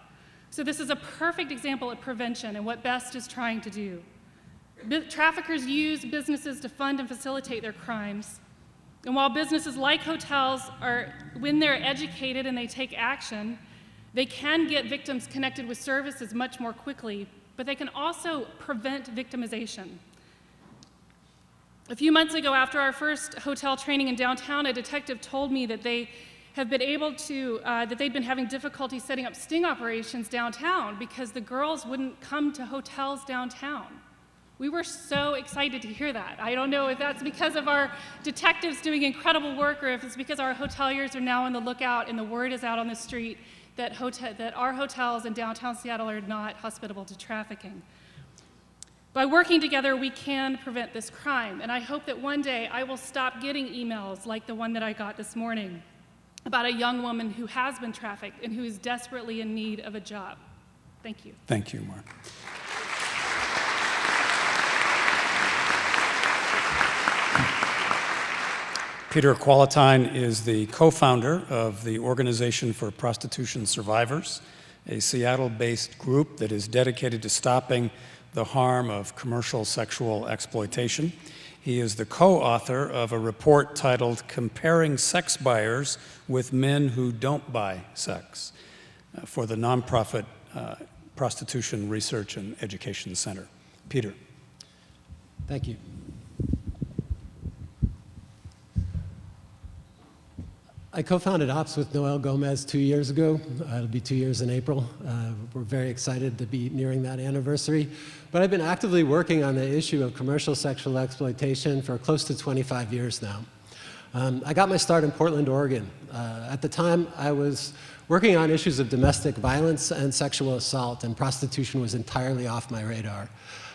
So this is a perfect example of prevention and what BEST is trying to do. Traffickers use businesses to fund and facilitate their crimes. And while businesses like hotels when they're educated and they take action, they can get victims connected with services much more quickly, but they can also prevent victimization. A few months ago, after our first hotel training in downtown, a detective told me that they have been able to, that they'd been having difficulty setting up sting operations downtown because the girls wouldn't come to hotels downtown. We were so excited to hear that. I don't know if that's because of our detectives doing incredible work or if it's because our hoteliers are now on the lookout and the word is out on the street that our hotels in downtown Seattle are not hospitable to trafficking. By working together, we can prevent this crime, and I hope that one day I will stop getting emails like the one that I got this morning about a young woman who has been trafficked and who is desperately in need of a job. Thank you. Thank you, Mark. Peter Qualitine is the co-founder of the Organization for Prostitution Survivors, a Seattle-based group that is dedicated to stopping the harm of commercial sexual exploitation. He is the co-author of a report titled Comparing Sex Buyers with Men Who Don't Buy Sex for the nonprofit Prostitution Research and Education Center. Peter. Thank you. I co-founded OPS with Noel Gomez 2 years ago. It'll be 2 years in April. We're very excited to be nearing that anniversary. But I've been actively working on the issue of commercial sexual exploitation for close to 25 years now. I got my start in Portland, Oregon. At the time, I was working on issues of domestic violence and sexual assault, and prostitution was entirely off my radar.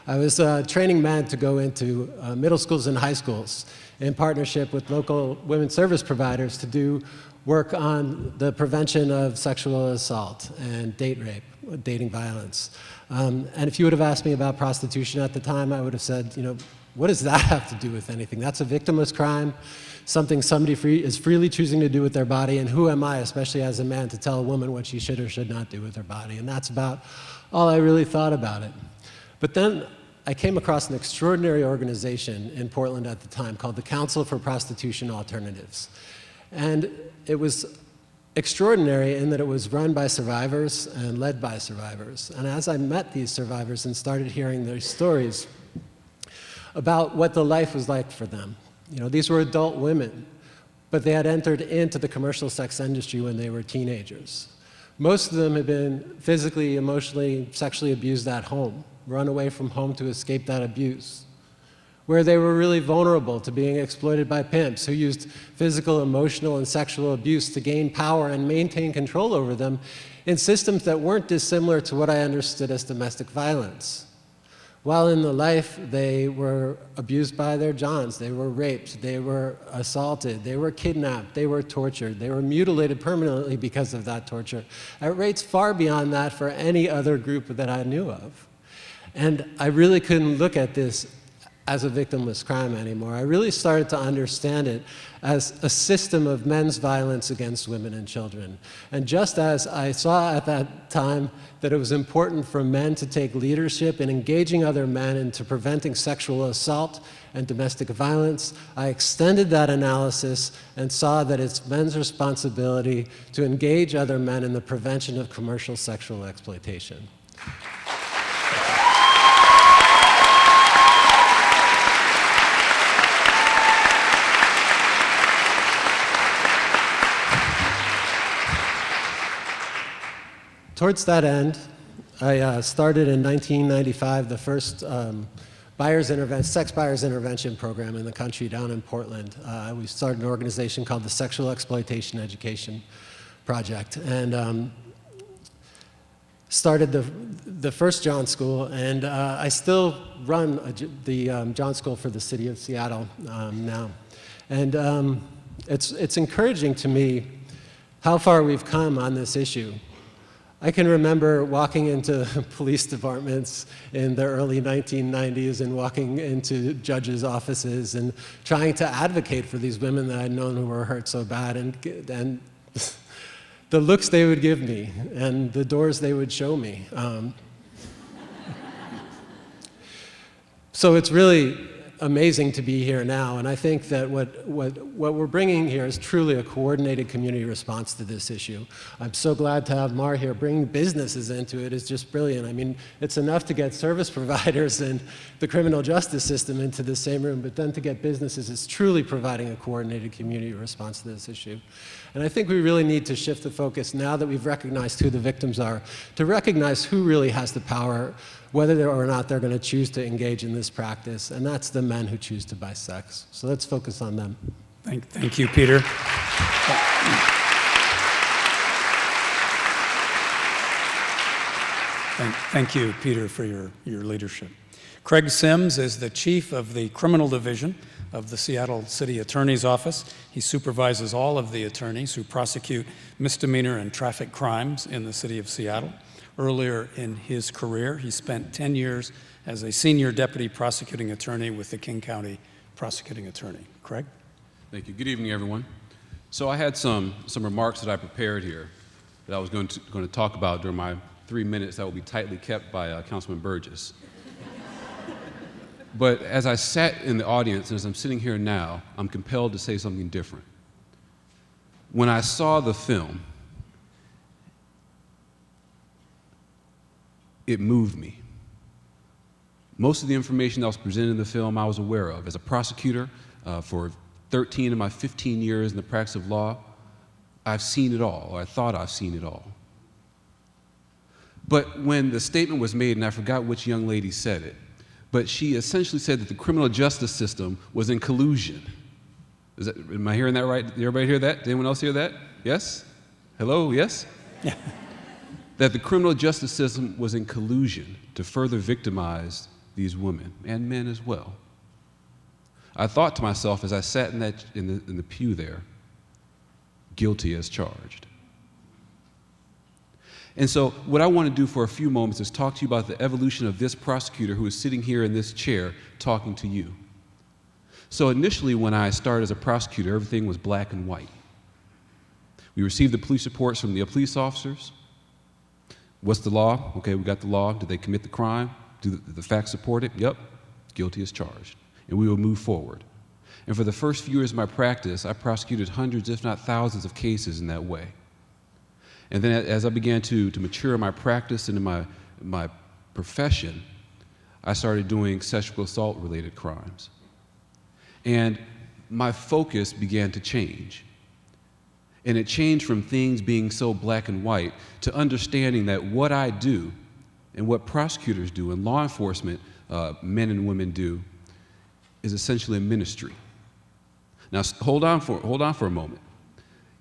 I was training men to go into middle schools and high schools in partnership with local women's service providers to do work on the prevention of sexual assault and date rape, dating violence. And if you would have asked me about prostitution at the time, I would have said, you know, what does that have to do with anything? That's a victimless crime, something somebody is freely choosing to do with their body, and who am I, especially as a man, to tell a woman what she should or should not do with her body? And that's about all I really thought about it. But then I came across an extraordinary organization in Portland at the time called the Council for Prostitution Alternatives. And it was extraordinary in that it was run by survivors and led by survivors. And as I met these survivors and started hearing their stories about what the life was like for them, you know, these were adult women, but they had entered into the commercial sex industry when they were teenagers. Most of them had been physically, emotionally, sexually abused at home, run away from home to escape that abuse, where they were really vulnerable to being exploited by pimps who used physical, emotional, and sexual abuse to gain power and maintain control over them in systems that weren't dissimilar to what I understood as domestic violence. While in the life, they were abused by their johns, they were raped, they were assaulted, they were kidnapped, they were tortured, they were mutilated permanently because of that torture, at rates far beyond that for any other group that I knew of. And I really couldn't look at this as a victimless crime anymore. I really started to understand it as a system of men's violence against women and children. And just as I saw at that time that it was important for men to take leadership in engaging other men into preventing sexual assault and domestic violence, I extended that analysis and saw that it's men's responsibility to engage other men in the prevention of commercial sexual exploitation. Towards that end, I started in 1995 the first sex buyers intervention program in the country down in Portland. We started an organization called the Sexual Exploitation Education Project, and started the first John School, and I still run the John School for the city of Seattle now. And it's encouraging to me how far we've come on this issue. I can remember walking into police departments in the early 1990s and walking into judges' offices and trying to advocate for these women that I'd known who were hurt so bad, and the looks they would give me and the doors they would show me. So it's really amazing to be here now, and I think that what we're bringing here is truly a coordinated community response to this issue. I'm so glad to have Mar here. Bringing businesses into it is just brilliant. I mean, it's enough to get service providers and the criminal justice system into the same room, but then to get businesses is truly providing a coordinated community response to this issue. And I think we really need to shift the focus, now that we've recognized who the victims are, to recognize who really has the power, whether or not they're going to choose to engage in this practice, and that's the men who choose to buy sex. So let's focus on them. Thank you, Peter. Thank you, Peter, for your leadership. Craig Sims is the chief of the criminal division of the Seattle City Attorney's Office. He supervises all of the attorneys who prosecute misdemeanor and traffic crimes in the city of Seattle. Earlier in his career, he spent 10 years as a senior deputy prosecuting attorney with the King County Prosecuting Attorney. Craig? Thank you. Good evening, everyone. So I had some remarks that I prepared here that I was going to talk about during my 3 minutes that will be tightly kept by Councilman Burgess. But as I sat in the audience, and as I'm sitting here now, I'm compelled to say something different. When I saw the film, it moved me. Most of the information that was presented in the film I was aware of. As a prosecutor for 13 of my 15 years in the practice of law, I've seen it all, or I thought I've seen it all. But when the statement was made, and I forgot which young lady said it, but she essentially said that the criminal justice system was in collusion. Am I hearing that right? Did everybody hear that? Did anyone else hear that? Yes? Hello? Yes? Yeah. That the criminal justice system was in collusion to further victimize these women and men as well. I thought to myself as I sat in the pew there, guilty as charged. And so what I want to do for a few moments is talk to you about the evolution of this prosecutor who is sitting here in this chair talking to you. So initially when I started as a prosecutor, everything was black and white. We received the police reports from the police officers. What's the law? Okay, we got the law. Did they commit the crime? Do the facts support it? Yep, guilty as charged. And we will move forward. And for the first few years of my practice, I prosecuted hundreds, if not thousands, of cases in that way. And then as I began to mature in my practice and in my profession, I started doing sexual assault-related crimes. And my focus began to change. And it changed from things being so black and white to understanding that what I do and what prosecutors do and law enforcement men and women do is essentially a ministry. Now hold on for a moment.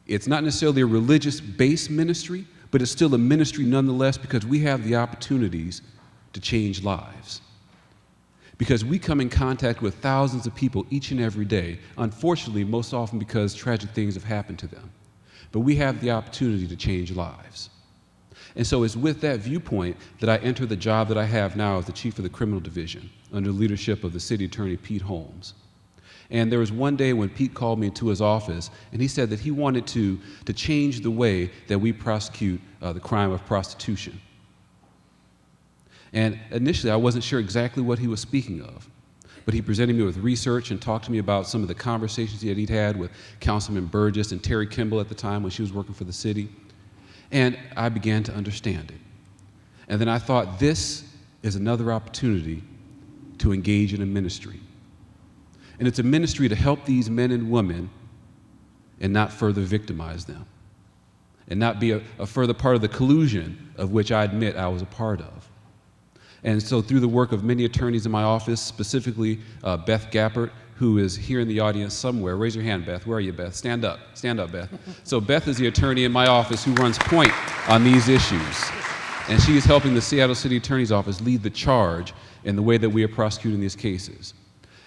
It's not necessarily a religious-based ministry, but it's still a ministry nonetheless because we have the opportunities to change lives. Because we come in contact with thousands of people each and every day, unfortunately, most often because tragic things have happened to them. But we have the opportunity to change lives. And so it's with that viewpoint that I enter the job that I have now as the chief of the criminal division under the leadership of the city attorney, Pete Holmes. And there was one day when Pete called me into his office and he said that he wanted to change the way that we prosecute the crime of prostitution. And initially I wasn't sure exactly what he was speaking of, but he presented me with research and talked to me about some of the conversations that he'd had with Councilman Burgess and Terry Kimball at the time when she was working for the city. And I began to understand it. And then I thought, this is another opportunity to engage in a ministry. And it's a ministry to help these men and women and not further victimize them. And not be a further part of the collusion of which I admit I was a part of. And so through the work of many attorneys in my office, specifically Beth Gappert, who is here in the audience somewhere. Raise your hand, Beth. Where are you, Beth? Stand up. Stand up, Beth. So Beth is the attorney in my office who runs point on these issues. And she is helping the Seattle City Attorney's Office lead the charge in the way that we are prosecuting these cases.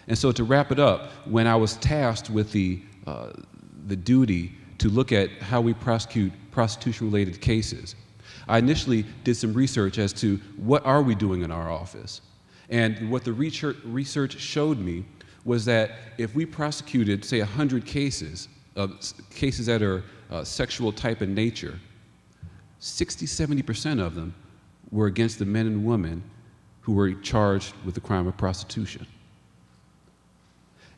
And so to wrap it up, when I was tasked with the duty to look at how we prosecute prostitution-related cases, I initially did some research as to what are we doing in our office. And what the research showed me was that if we prosecuted, say, 100 cases that are sexual type in nature, 60–70% of them were against the men and women who were charged with the crime of prostitution.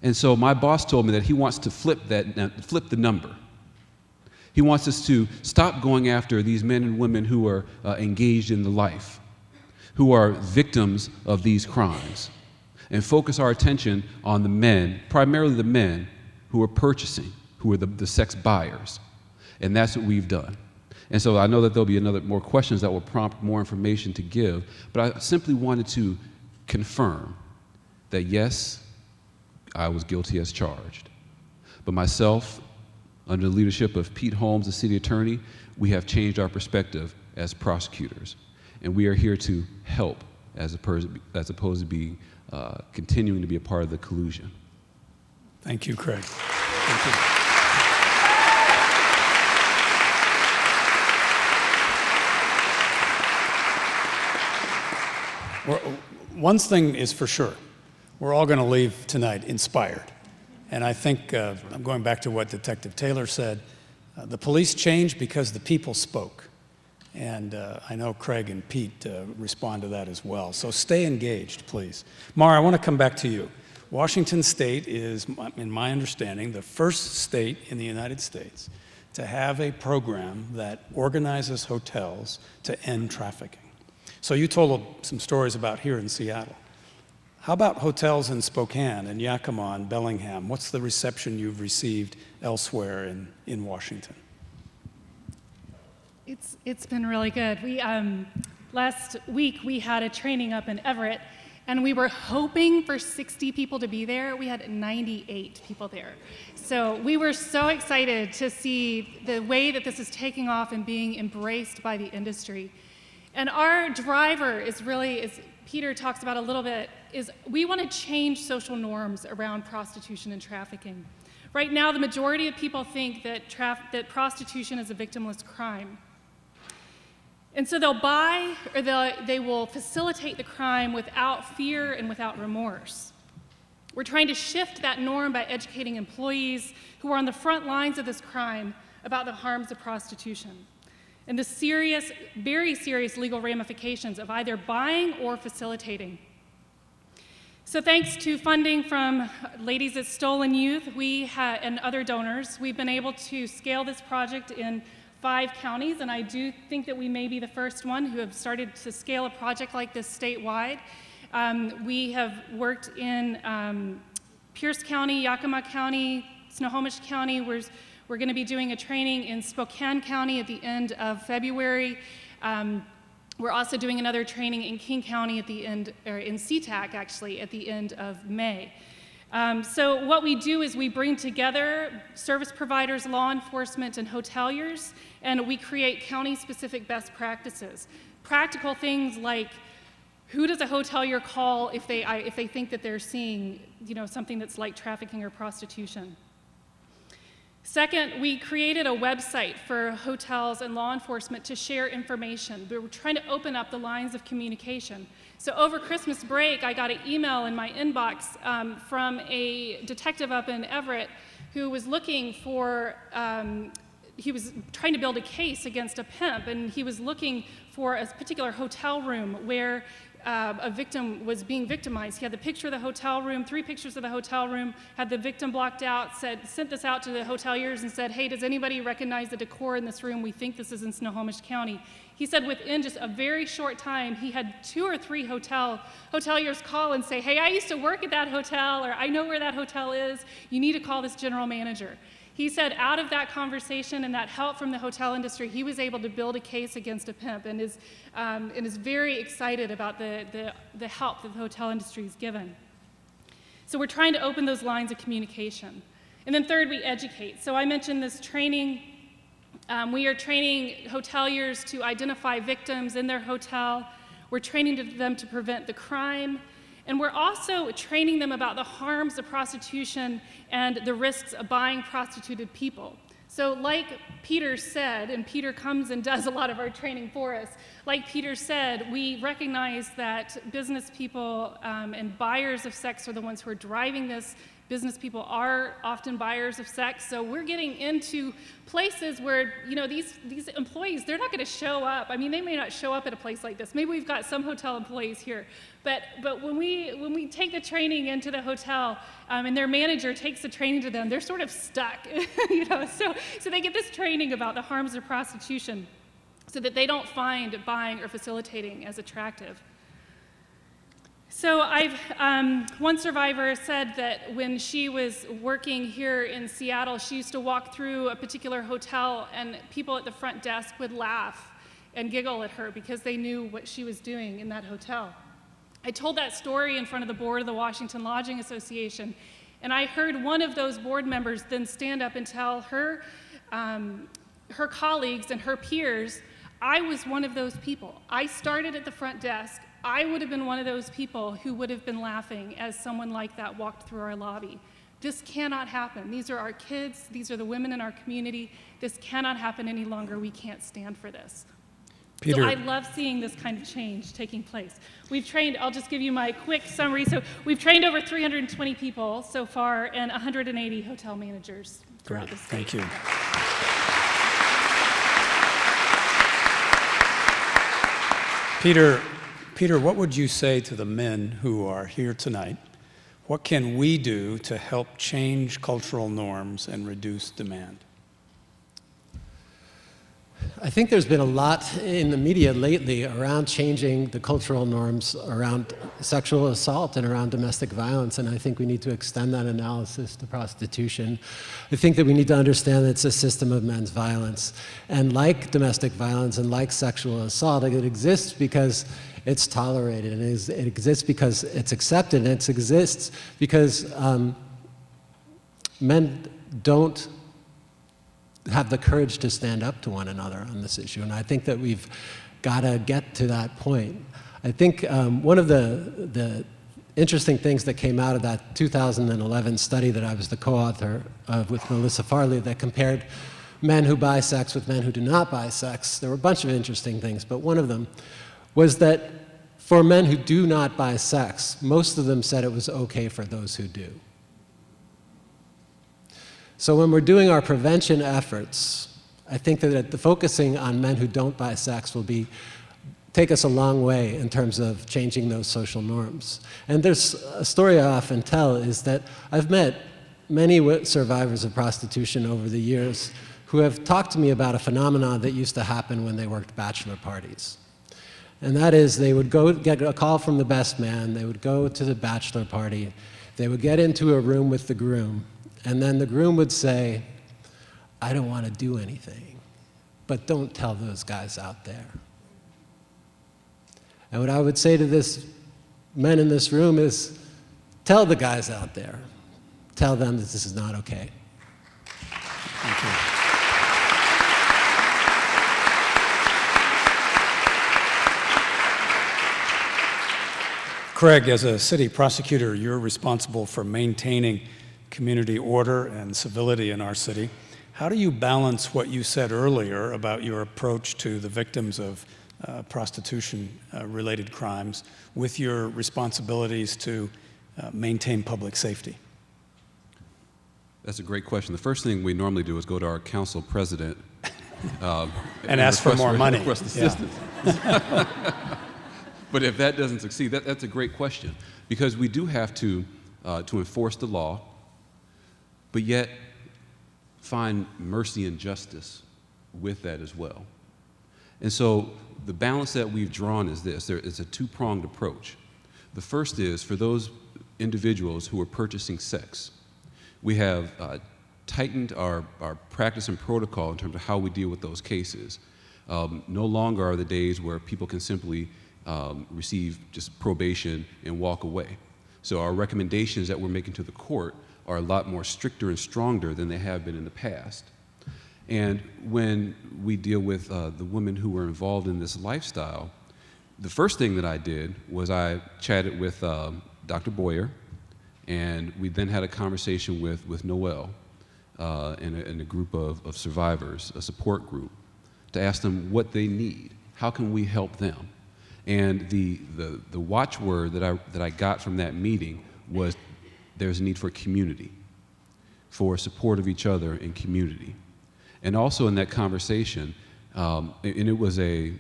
And so my boss told me that he wants to flip the number. He wants us to stop going after these men and women who are engaged in the life, who are victims of these crimes, and focus our attention on the men, primarily the men who are purchasing, who are the sex buyers. And that's what we've done. And so I know that there'll be more questions that will prompt more information to give, but I simply wanted to confirm that yes, I was guilty as charged. But myself, under the leadership of Pete Holmes, the city attorney, we have changed our perspective as prosecutors. And we are here to help as opposed to being continuing to be a part of the collusion. Thank you, Craig. Thank you. One thing is for sure, we're all going to leave tonight inspired. And I think, I'm going back to what Detective Taylor said, the police changed because the people spoke. And I know Craig and Pete respond to that as well. So stay engaged, please. Mara, I want to come back to you. Washington State is, in my understanding, the first state in the United States to have a program that organizes hotels to end trafficking. So you told some stories about here in Seattle. How about hotels in Spokane and Yakima and Bellingham? What's the reception you've received elsewhere in Washington? It's been really good. We last week we had a training up in Everett, and we were hoping for 60 people to be there. We had 98 people there. So we were so excited to see the way that this is taking off and being embraced by the industry. And our driver is really, as Peter talks about a little bit, is we want to change social norms around prostitution and trafficking. Right now, the majority of people think that prostitution is a victimless crime. And so they'll buy or they will facilitate the crime without fear and without remorse. We're trying to shift that norm by educating employees who are on the front lines of this crime about the harms of prostitution and the serious, very serious legal ramifications of either buying or facilitating. So thanks to funding from ladies at StolenYouth and other donors, we've been able to scale this project in 5 counties, and I do think that we may be the first one who have started to scale a project like this statewide. We have worked in Pierce County, Yakima County, Snohomish County. We're going to be doing a training in Spokane County at the end of February. We're also doing another training in King County at the end, or in SeaTac actually, at the end of May. So what we do is we bring together service providers, law enforcement, and hoteliers, and we create county-specific best practices. Practical things like, who does a hotelier call if they think that they're seeing, something that's like trafficking or prostitution? Second, we created a website for hotels and law enforcement to share information. We were trying to open up the lines of communication. So over Christmas break, I got an email in my inbox from a detective up in Everett who was looking for, he was trying to build a case against a pimp, and he was looking for a particular hotel room where a victim was being victimized. He had the picture of the hotel room, 3 pictures of the hotel room, had the victim blocked out, sent this out to the hoteliers and said, hey, does anybody recognize the decor in this room? We think this is in Snohomish County. He said within just a very short time, he had 2 or 3 hoteliers call and say, hey, I used to work at that hotel, or I know where that hotel is. You need to call this general manager. He said out of that conversation and that help from the hotel industry, he was able to build a case against a pimp and is very excited about the help that the hotel industry has given. So we're trying to open those lines of communication. And then third, we educate. So I mentioned this training. We are training hoteliers to identify victims in their hotel. We're training them to prevent the crime. And we're also training them about the harms of prostitution and the risks of buying prostituted people. So like Peter said, and Peter comes and does a lot of our training for us, like Peter said, we recognize that business people and buyers of sex are the ones who are driving this. Business people are often buyers of sex, so we're getting into places where, you know, these employees, they're not going to show up. I mean, they may not show up at a place like this. Maybe we've got some hotel employees here, but when we take the training into the hotel and their manager takes the training to them, they're sort of stuck, you know. So they get this training about the harms of prostitution, so that they don't find buying or facilitating as attractive. So one survivor said that when she was working here in Seattle, she used to walk through a particular hotel and people at the front desk would laugh and giggle at her because they knew what she was doing in that hotel. I told that story in front of the board of the Washington Lodging Association, and I heard one of those board members then stand up and tell her colleagues and her peers, I was one of those people. I started at the front desk. I would have been one of those people who would have been laughing as someone like that walked through our lobby. This cannot happen. These are our kids. These are the women in our community. This cannot happen any longer. We can't stand for this. Peter. So I love seeing this kind of change taking place. We've trained, I'll just give you my quick summary. So we've trained over 320 people so far and 180 hotel managers throughout the state. Thank you. Peter, what would you say to the men who are here tonight? What can we do to help change cultural norms and reduce demand? I think there's been a lot in the media lately around changing the cultural norms around sexual assault and around domestic violence, and I think we need to extend that analysis to prostitution. I think that we need to understand that it's a system of men's violence, and like domestic violence and like sexual assault, it exists because it's tolerated, and it exists because it's accepted, and it exists because men don't have the courage to stand up to one another on this issue, and I think that we've got to get to that point. I think one of the interesting things that came out of that 2011 study that I was the co-author of with Melissa Farley that compared men who buy sex with men who do not buy sex, there were a bunch of interesting things, but one of them was that for men who do not buy sex, most of them said it was okay for those who do. So when we're doing our prevention efforts, I think that the focusing on men who don't buy sex will take us a long way in terms of changing those social norms. And there's a story I often tell is that I've met many survivors of prostitution over the years who have talked to me about a phenomenon that used to happen when they worked bachelor parties. And that is they would go get a call from the best man, they would go to the bachelor party, they would get into a room with the groom, and then the groom would say, I don't want to do anything, but don't tell those guys out there. And what I would say to this men in this room is, tell the guys out there. Tell them that this is not okay. Thank you. Craig, as a city prosecutor, you're responsible for maintaining community order and civility in our city. How do you balance what you said earlier about your approach to the victims of prostitution-related crimes with your responsibilities to maintain public safety? That's a great question. The first thing we normally do is go to our council president and ask for more money. Request assistance. Yeah. But if that doesn't succeed, that's a great question, because we do have to enforce the law, but yet find mercy and justice with that as well. And so the balance that we've drawn is this. There is a two-pronged approach. The first is for those individuals who are purchasing sex, we have tightened our practice and protocol in terms of how we deal with those cases. No longer are the days where people can simply receive just probation and walk away. So our recommendations that we're making to the court are a lot more stricter and stronger than they have been in the past. And when we deal with the women who were involved in this lifestyle, the first thing that I did was I chatted with Dr. Boyer, and we then had a conversation with Noel in a group of survivors, a support group, to ask them what they need. How can we help them? And the watchword that I got from that meeting was there's a need for community, for support of each other in community. And also in that conversation, and it was an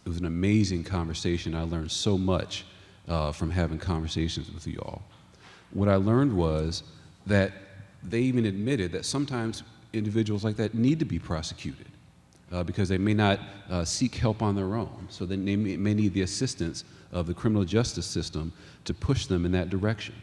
amazing conversation. I learned so much from having conversations with you all. What I learned was that they even admitted that sometimes individuals like that need to be prosecuted because they may not seek help on their own. So they may need the assistance of the criminal justice system to push them in that direction.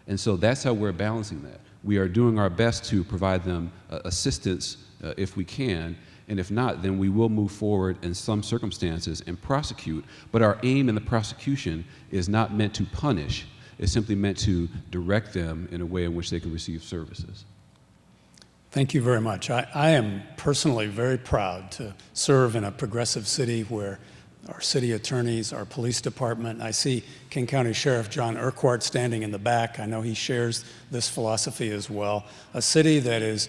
And so that's how we're balancing that. We are doing our best to provide them assistance if we can, and if not, then we will move forward in some circumstances and prosecute. But our aim in the prosecution is not meant to punish. It's simply meant to direct them in a way in which they can receive services. Thank you very much. I am personally very proud to serve in a progressive city where our city attorneys, our police department, I see King County Sheriff John Urquhart standing in the back. I know he shares this philosophy as well. A city that is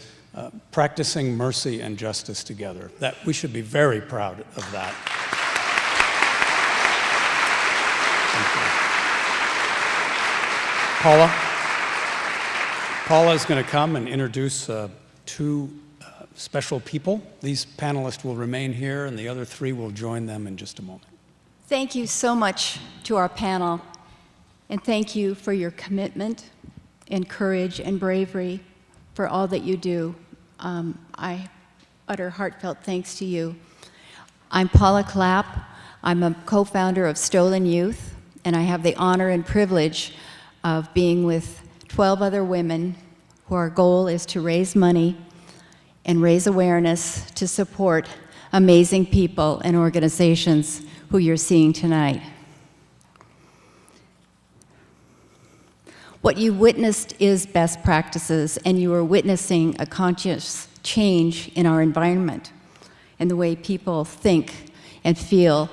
practicing mercy and justice together. That we should be very proud of that. Paula is going to come and introduce two special people. These panelists will remain here, and the other three will join them in just a moment. Thank you so much to our panel, and thank you for your commitment and courage and bravery for all that you do. I utter heartfelt thanks to you. I'm Paula Clapp. I'm a co-founder of StolenYouth, and I have the honor and privilege of being with 12 other women who our goal is to raise money and raise awareness to support amazing people and organizations who you're seeing tonight. What you witnessed is best practices, and you are witnessing a conscious change in our environment and the way people think and feel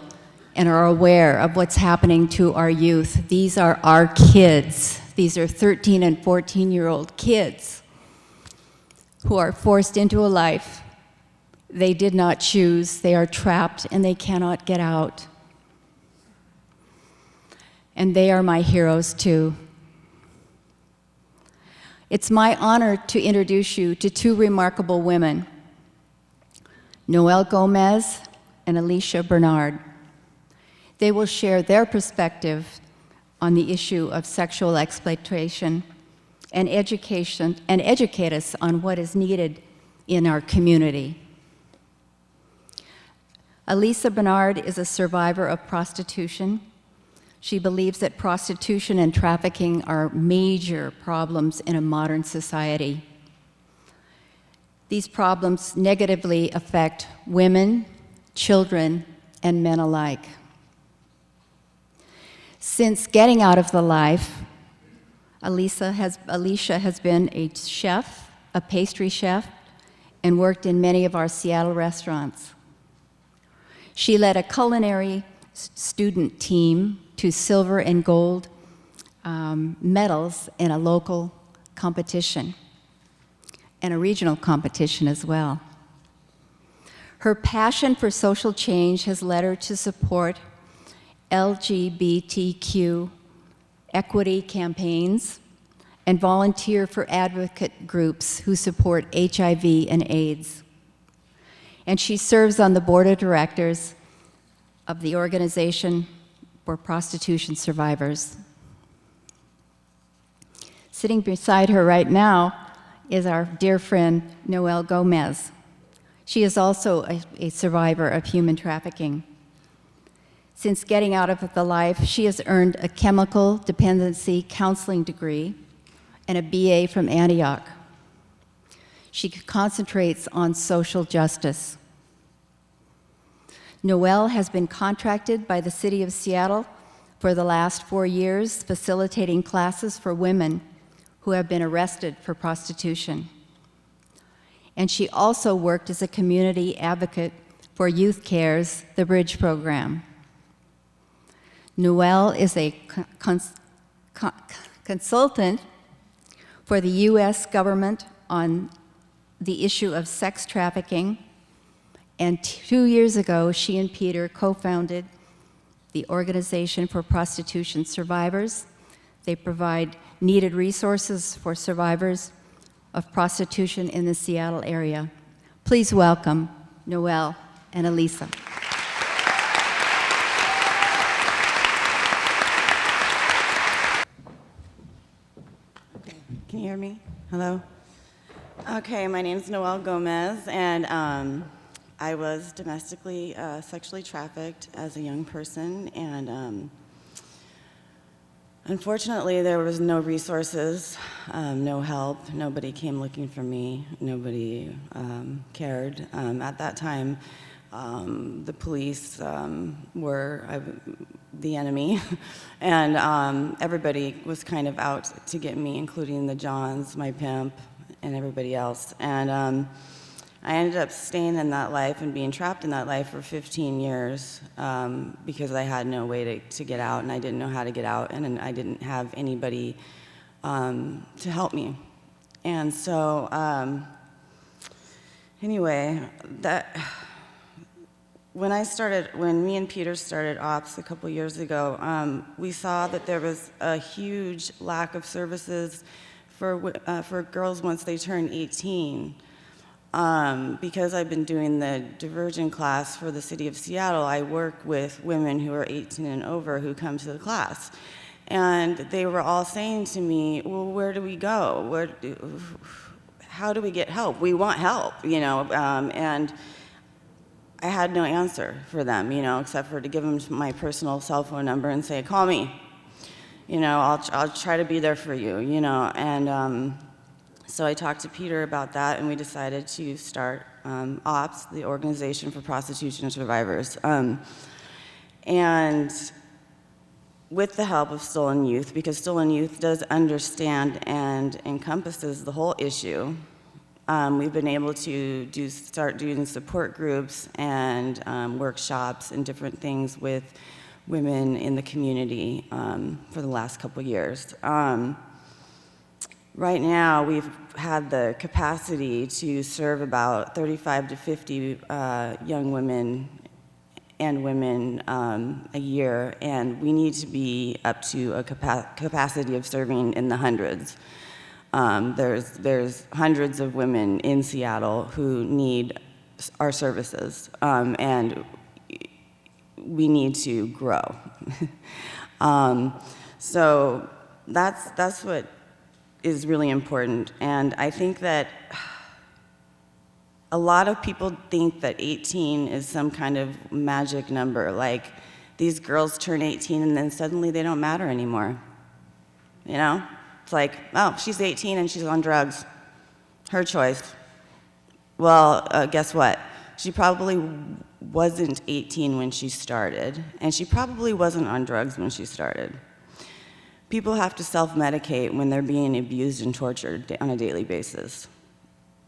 and are aware of what's happening to our youth. These are our kids. These are 13 and 14-year-old kids who are forced into a life they did not choose. They are trapped and they cannot get out. And they are my heroes too. It's my honor to introduce you to two remarkable women, Noelle Gomez and Alicia Bernard. They will share their perspective on the issue of sexual exploitation and educate us on what is needed in our community. Alicia Bernard is a survivor of prostitution. She believes that prostitution and trafficking are major problems in a modern society. These problems negatively affect women, children, and men alike. Since getting out of the life, Alicia has been a chef, a pastry chef, and worked in many of our Seattle restaurants. She led a culinary student team to silver and gold medals in a local competition and a regional competition as well. Her passion for social change has led her to support LGBTQ equity campaigns and volunteer for advocate groups who support HIV and AIDS. And she serves on the board of directors of the Organization for Prostitution Survivors. Sitting beside her right now is our dear friend, Noelle Gomez. She is also a survivor of human trafficking. Since getting out of the life, she has earned a chemical dependency counseling degree and a BA from Antioch. She concentrates on social justice. Noelle has been contracted by the City of Seattle for the last 4 years, facilitating classes for women who have been arrested for prostitution. And she also worked as a community advocate for Youth Care's The Bridge program. Noelle is a consultant for the U.S. government on the issue of sex trafficking. And 2 years ago, she and Peter co-founded the Organization for Prostitution Survivors. They provide needed resources for survivors of prostitution in the Seattle area. Please welcome Noelle and Elisa. Can you hear me? Hello? Okay, my name's Noelle Gomez, and I was domestically sexually trafficked as a young person, and unfortunately there was no resources, no help, nobody came looking for me, nobody cared. At that time, the police were the enemy, and everybody was kind of out to get me, including the Johns, my pimp, and everybody else. And I ended up staying in that life and being trapped in that life for 15 years because I had no way to get out, and I didn't know how to get out, and I didn't have anybody to help me. And so, anyway, when me and Peter started OPS a couple years ago, we saw that there was a huge lack of services for girls once they turn 18. Because I've been doing the diversion class for the city of Seattle, I work with women who are 18 and over who come to the class. And they were all saying to me, well, where do we go? How do we get help? We want help, you know, and I had no answer for them, you know, except for to give them my personal cell phone number and say, call me. You know, I'll try to be there for you, you know. And so I talked to Peter about that, and we decided to start OPS, the Organization for Prostitution Survivors. And with the help of StolenYouth, because StolenYouth does understand and encompasses the whole issue, we've been able to start doing support groups and workshops and different things with women in the community for the last couple years. Right now, we've had the capacity to serve about 35 to 50 young women and women a year, and we need to be up to a capacity of serving in the hundreds. There's hundreds of women in Seattle who need our services, and we need to grow. So that's what is really important, and I think that a lot of people think that 18 is some kind of magic number, like these girls turn 18 and then suddenly they don't matter anymore, you know? It's like, oh, she's 18 and she's on drugs. Her choice. Well, guess what? She probably wasn't 18 when she started, and she probably wasn't on drugs when she started. People have to self-medicate when they're being abused and tortured on a daily basis.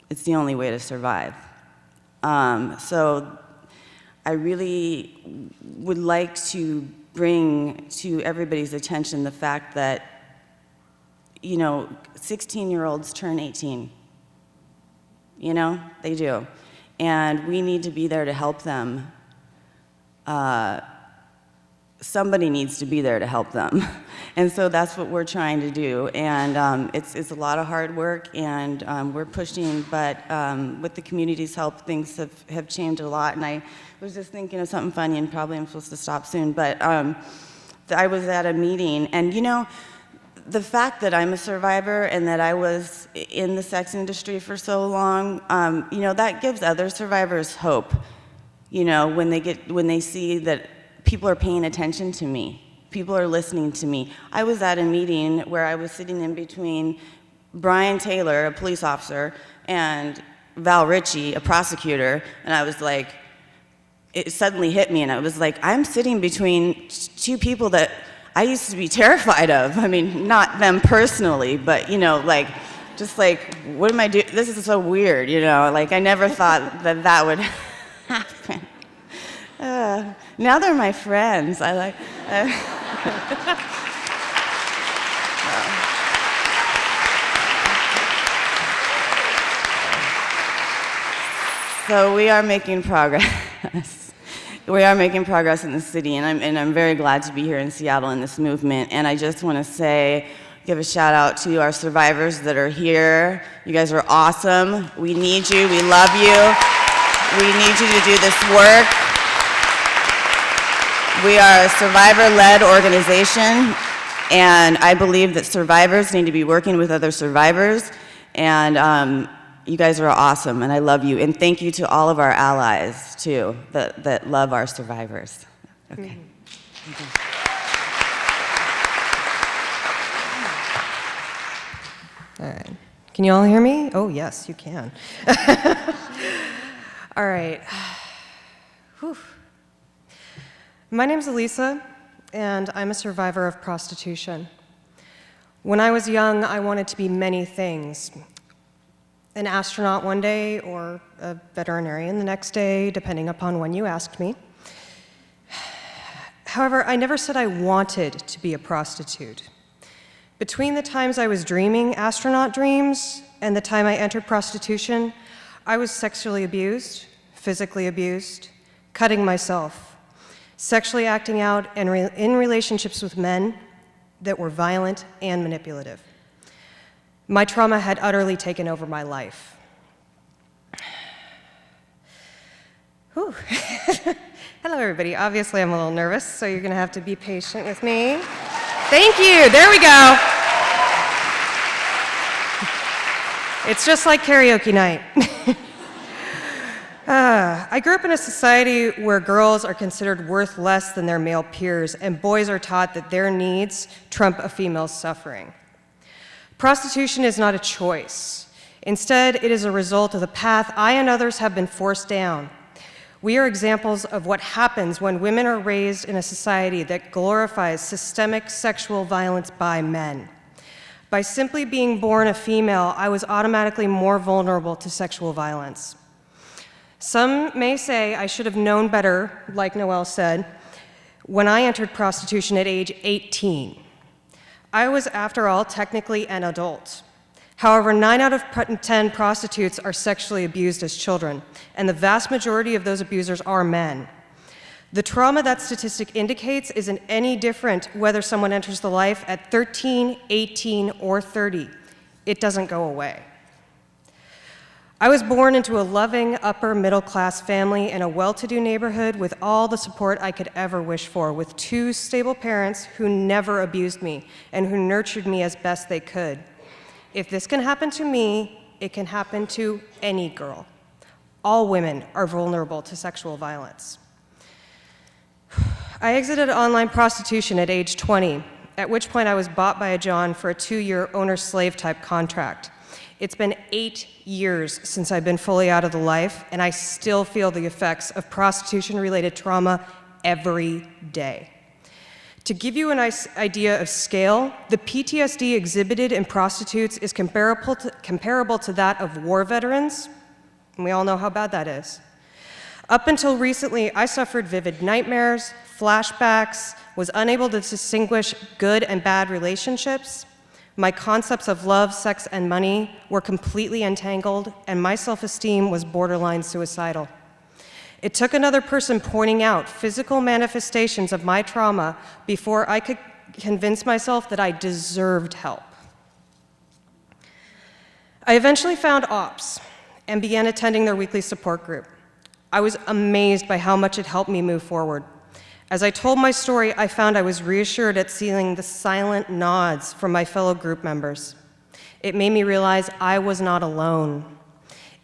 It's the only way to survive. So I really would like to bring to everybody's attention the fact that, you know, 16-year-olds turn 18. You know, they do. And we need to be there to help them. Somebody needs to be there to help them. And so that's what we're trying to do. And it's a lot of hard work, and we're pushing, but with the community's help, things have changed a lot. And I was just thinking of something funny, and probably I'm supposed to stop soon, but I was at a meeting, and you know, the fact that I'm a survivor and that I was in the sex industry for so long, you know, that gives other survivors hope. You know, when they see that people are paying attention to me, people are listening to me. I was at a meeting where I was sitting in between Brian Taylor, a police officer, and Val Ritchie, a prosecutor, and I was like, it suddenly hit me, and I was like, I'm sitting between two people that I used to be terrified of. I mean, not them personally, but, you know, like, just like, what am I doing? This is so weird, you know? Like, I never thought that that would happen. Now they're my friends. I like... So we are making progress. We are making progress in the city, and I'm very glad to be here in Seattle in this movement. And I just want to give a shout out to our survivors that are here. You guys are awesome. We need you. We love you. We need you to do this work. We are a survivor-led organization, and I believe that survivors need to be working with other survivors. And you guys are awesome, and I love you. And thank you to all of our allies, too, that love our survivors. Okay. All right. Can you all hear me? Oh, yes, you can. All right. Whew. My name's Elisa, and I'm a survivor of prostitution. When I was young, I wanted to be many things. An astronaut one day, or a veterinarian the next day, depending upon when you asked me. However, I never said I wanted to be a prostitute. Between the times I was dreaming astronaut dreams and the time I entered prostitution, I was sexually abused, physically abused, cutting myself, sexually acting out, and in relationships with men that were violent and manipulative. My trauma had utterly taken over my life. Whew. Hello, everybody. Obviously, I'm a little nervous, so you're going to have to be patient with me. Thank you. There we go. It's just like karaoke night. I grew up in a society where girls are considered worth less than their male peers, and boys are taught that their needs trump a female's suffering. Prostitution is not a choice. Instead, it is a result of the path I and others have been forced down. We are examples of what happens when women are raised in a society that glorifies systemic sexual violence by men. By simply being born a female, I was automatically more vulnerable to sexual violence. Some may say I should have known better, like Noelle said, when I entered prostitution at age 18. I was, after all, technically an adult. However, 9 out of 10 prostitutes are sexually abused as children, and the vast majority of those abusers are men. The trauma that statistic indicates isn't any different whether someone enters the life at 13, 18, or 30. It doesn't go away. I was born into a loving, upper-middle-class family in a well-to-do neighborhood with all the support I could ever wish for, with 2 stable parents who never abused me and who nurtured me as best they could. If this can happen to me, it can happen to any girl. All women are vulnerable to sexual violence. I exited online prostitution at age 20, at which point I was bought by a John for a 2-year owner-slave type contract. It's been 8 years since I've been fully out of the life, and I still feel the effects of prostitution-related trauma every day. To give you an idea of scale, the PTSD exhibited in prostitutes is comparable to that of war veterans, and we all know how bad that is. Up until recently, I suffered vivid nightmares, flashbacks, was unable to distinguish good and bad relationships. My concepts of love, sex, and money were completely entangled, and my self-esteem was borderline suicidal. It took another person pointing out physical manifestations of my trauma before I could convince myself that I deserved help. I eventually found OPS and began attending their weekly support group. I was amazed by how much it helped me move forward. As I told my story, I found I was reassured at seeing the silent nods from my fellow group members. It made me realize I was not alone.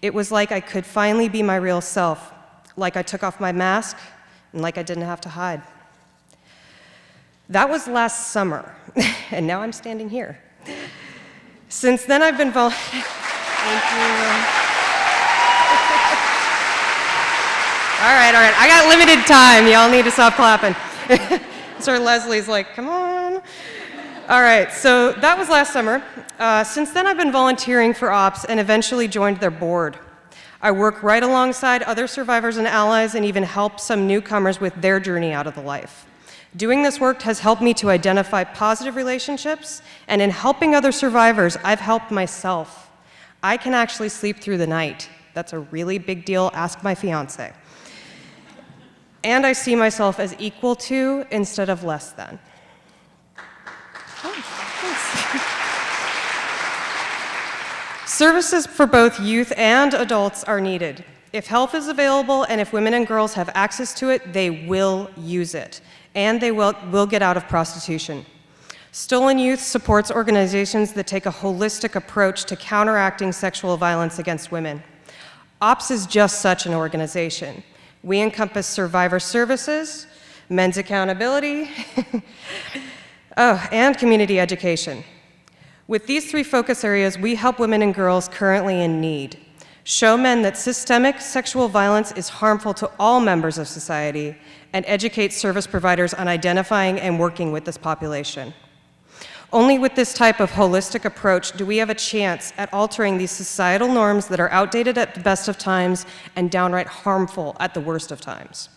It was like I could finally be my real self, like I took off my mask, and like I didn't have to hide. That was last summer, and now I'm standing here. Since then, I've been Thank you. All right, I got limited time. Y'all need to stop clapping. Sir Leslie's like, come on. All right, so that was last summer. Since then, I've been volunteering for OPS and eventually joined their board. I work right alongside other survivors and allies and even help some newcomers with their journey out of the life. Doing this work has helped me to identify positive relationships, and in helping other survivors, I've helped myself. I can actually sleep through the night, That's a really big deal. Ask my fiance. And I see myself as equal to instead of less than. Services for both youth and adults are needed. If help is available and if women and girls have access to it, they will use it, and they will get out of prostitution. StolenYouth supports organizations that take a holistic approach to counteracting sexual violence against women. OPS is just such an organization. We encompass survivor services, men's accountability, and community education. With these three focus areas, we help women and girls currently in need, show men that systemic sexual violence is harmful to all members of society, and educate service providers on identifying and working with this population. Only with this type of holistic approach do we have a chance at altering these societal norms that are outdated at the best of times and downright harmful at the worst of times.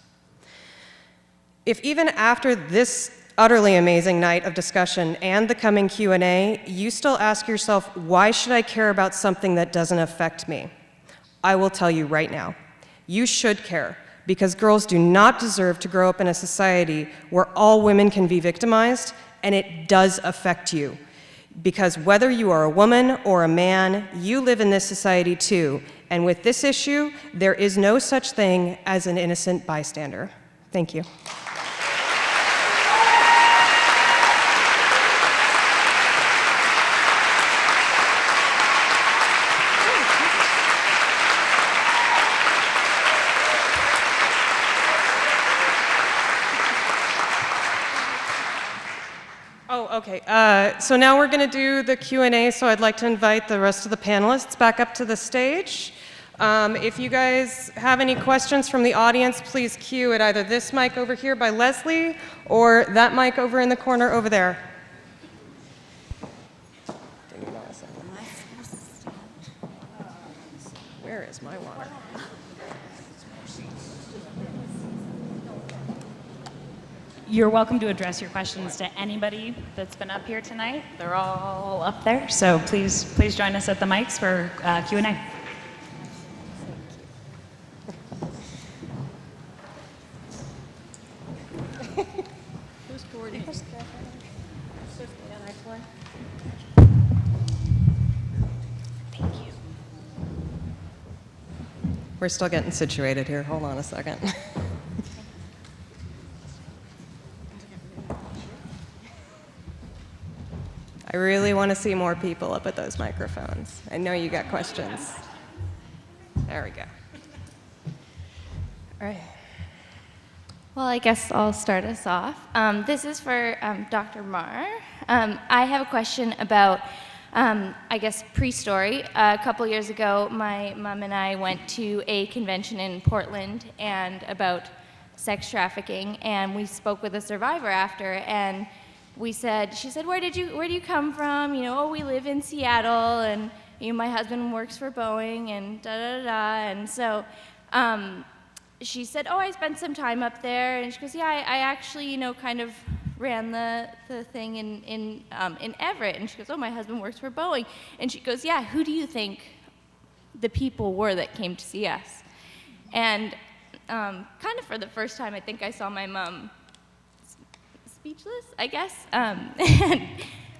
If even after this utterly amazing night of discussion and the coming Q&A, you still ask yourself, why should I care about something that doesn't affect me? I will tell you right now, you should care, because girls do not deserve to grow up in a society where all women can be victimized, and it does affect you. Because whether you are a woman or a man, you live in this society too, and with this issue, there is no such thing as an innocent bystander. Thank you. Okay, so now we're going to do the Q&A, so I'd like to invite the rest of the panelists back up to the stage. If you guys have any questions from the audience, please queue at either this mic over here by Leslie or that mic over in the corner over there. Where is my water? You're welcome to address your questions to anybody that's been up here tonight. They're all up there, so please join us at the mics for Q&A. Who's coordinating? Thank you. We're still getting situated here. Hold on a second. I really want to see more people up at those microphones. I know you got questions. There we go. All right. Well, I guess I'll start us off. This is for Dr. Marr. I have a question about, I guess, pre-story. A couple years ago, my mom and I went to a convention in Portland and about sex trafficking, and we spoke with a survivor after, and she said, where do you come from? You know, oh, we live in Seattle, and you know, my husband works for Boeing, and da-da-da-da. And so she said, oh, I spent some time up there. And she goes, yeah, I actually, you know, kind of ran the thing in Everett. And she goes, oh, my husband works for Boeing. And she goes, yeah, who do you think the people were that came to see us? And kind of for the first time, I think I saw my mom speechless, I guess. And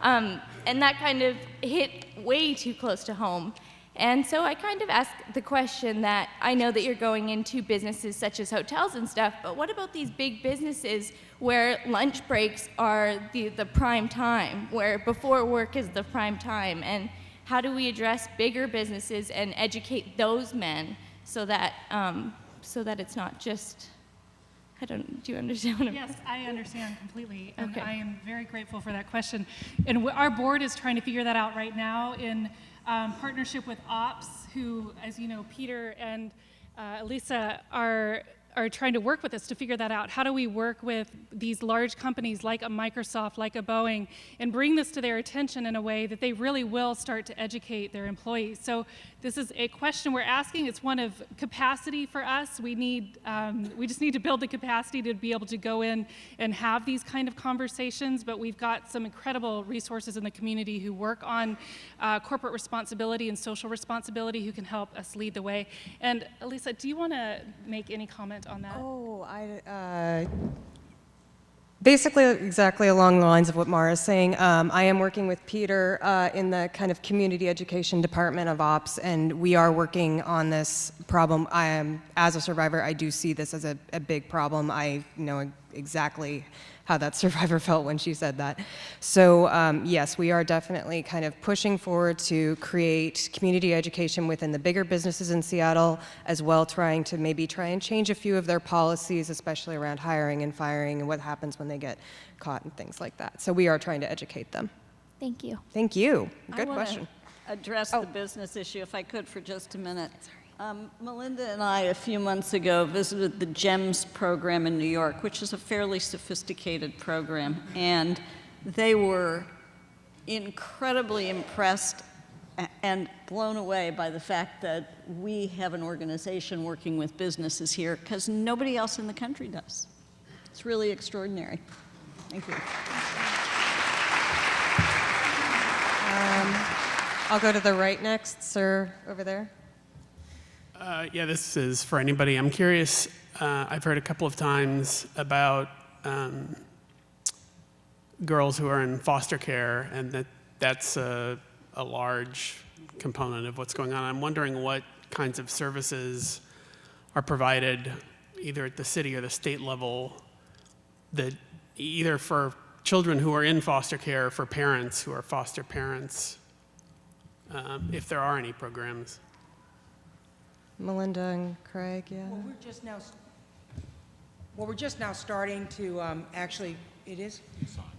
that kind of hit way too close to home. And so I kind of asked the question that I know that you're going into businesses such as hotels and stuff, but what about these big businesses where lunch breaks are the prime time, where before work is the prime time? And how do we address bigger businesses and educate those men so that it's not just, do you understand what I'm Yes, I understand completely, and Okay. I am very grateful for that question. And our board is trying to figure that out right now in partnership with OPS, who, as you know, Peter and Elisa are are trying to work with us to figure that out. How do we work with these large companies like a Microsoft, like a Boeing, and bring this to their attention in a way that they really will start to educate their employees? So this is a question we're asking. It's one of capacity for us. We just need to build the capacity to be able to go in and have these kind of conversations, but we've got some incredible resources in the community who work on corporate responsibility and social responsibility who can help us lead the way. And Lisa, do you want to make any comment on that? Oh, basically exactly along the lines of what Mara is saying. I am working with Peter in the kind of community education department of ops, and we are working on this problem. As a survivor, I do see this as a big problem. I know exactly how that survivor felt when she said that. So yes, we are definitely kind of pushing forward to create community education within the bigger businesses in Seattle, as well trying to maybe try and change a few of their policies, especially around hiring and firing and what happens when they get caught and things like that. So we are trying to educate them. Thank you. Thank you. Good I question. Address the business issue, if I could, for just a minute. Melinda and I, a few months ago, visited the GEMS program in New York, which is a fairly sophisticated program, and they were incredibly impressed and blown away by the fact that we have an organization working with businesses here, because nobody else in the country does. It's really extraordinary. Thank you. I'll go to the right next, sir, over there. Yeah, this is for anybody. I'm curious, I've heard a couple of times about girls who are in foster care, and that's a large component of what's going on. I'm wondering what kinds of services are provided either at the city or the state level, that either for children who are in foster care or for parents who are foster parents, if there are any programs. Melinda and Craig, yeah. Well, we're just now starting to actually, it is,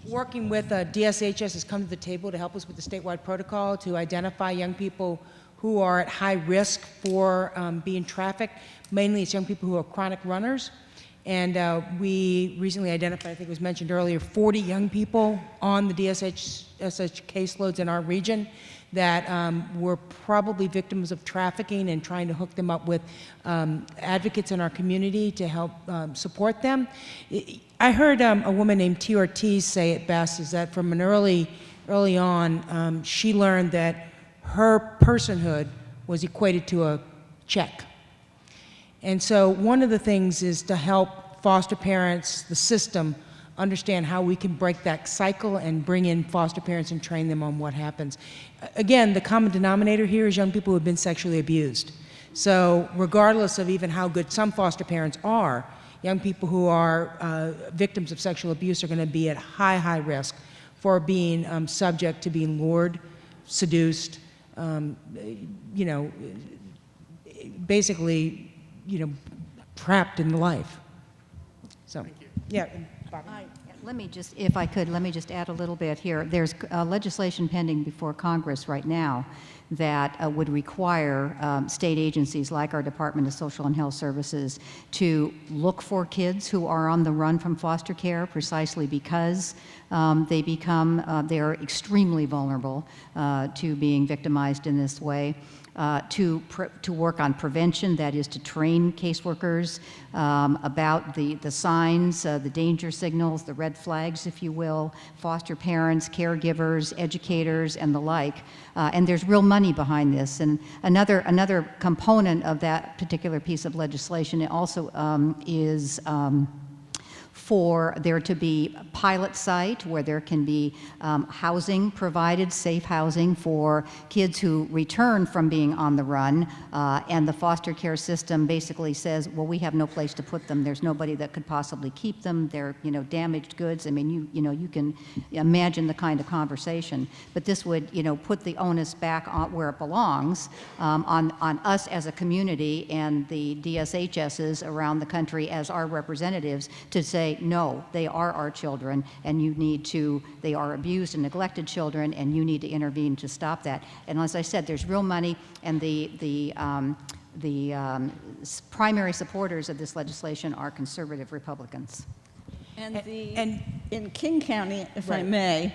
working with DSHS has come to the table to help us with the statewide protocol to identify young people who are at high risk for being trafficked. Mainly it's young people who are chronic runners. And we recently identified, I think it was mentioned earlier, 40 young people on the DSHS caseloads in our region that were probably victims of trafficking, and trying to hook them up with advocates in our community to help support them. I heard a woman named T. Ortiz say it best, is that from an early on, she learned that her personhood was equated to a check. And so one of the things is to help foster parents, the system, understand how we can break that cycle and bring in foster parents and train them on what happens. Again, the common denominator here is young people who have been sexually abused. So regardless of even how good some foster parents are, young people who are victims of sexual abuse are going to be at high risk for being subject to being lured, seduced, basically, trapped in life. So, yeah. Let me just, if I could, let me just add a little bit here. There's legislation pending before Congress right now that would require state agencies like our Department of Social and Health Services to look for kids who are on the run from foster care, precisely because they're extremely vulnerable to being victimized in this way. To work on prevention, that is to train caseworkers about the signs, the danger signals, the red flags, if you will, foster parents, caregivers, educators, and the like. And there's real money behind this. And another component of that particular piece of legislation also is for there to be a pilot site where there can be housing provided, safe housing for kids who return from being on the run, and the foster care system basically says, well, we have no place to put them. There's nobody that could possibly keep them. They're, damaged goods. I mean, you can imagine the kind of conversation. But this would, put the onus back on where it belongs, on us as a community and the DSHSs around the country as our representatives to say, no, they are our children, and they are abused and neglected children, and you need to intervene to stop that. And as I said, there's real money, and the the primary supporters of this legislation are conservative Republicans. And in King County, if I may,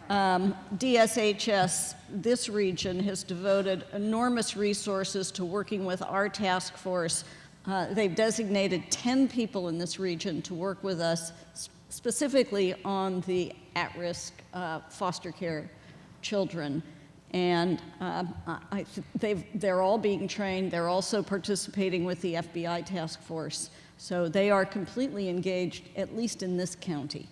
DSHS, this region, has devoted enormous resources to working with our task force. They've designated 10 people in this region to work with us specifically on the at-risk foster care children. And they're all being trained. They're also participating with the FBI task force. So they are completely engaged, at least in this county.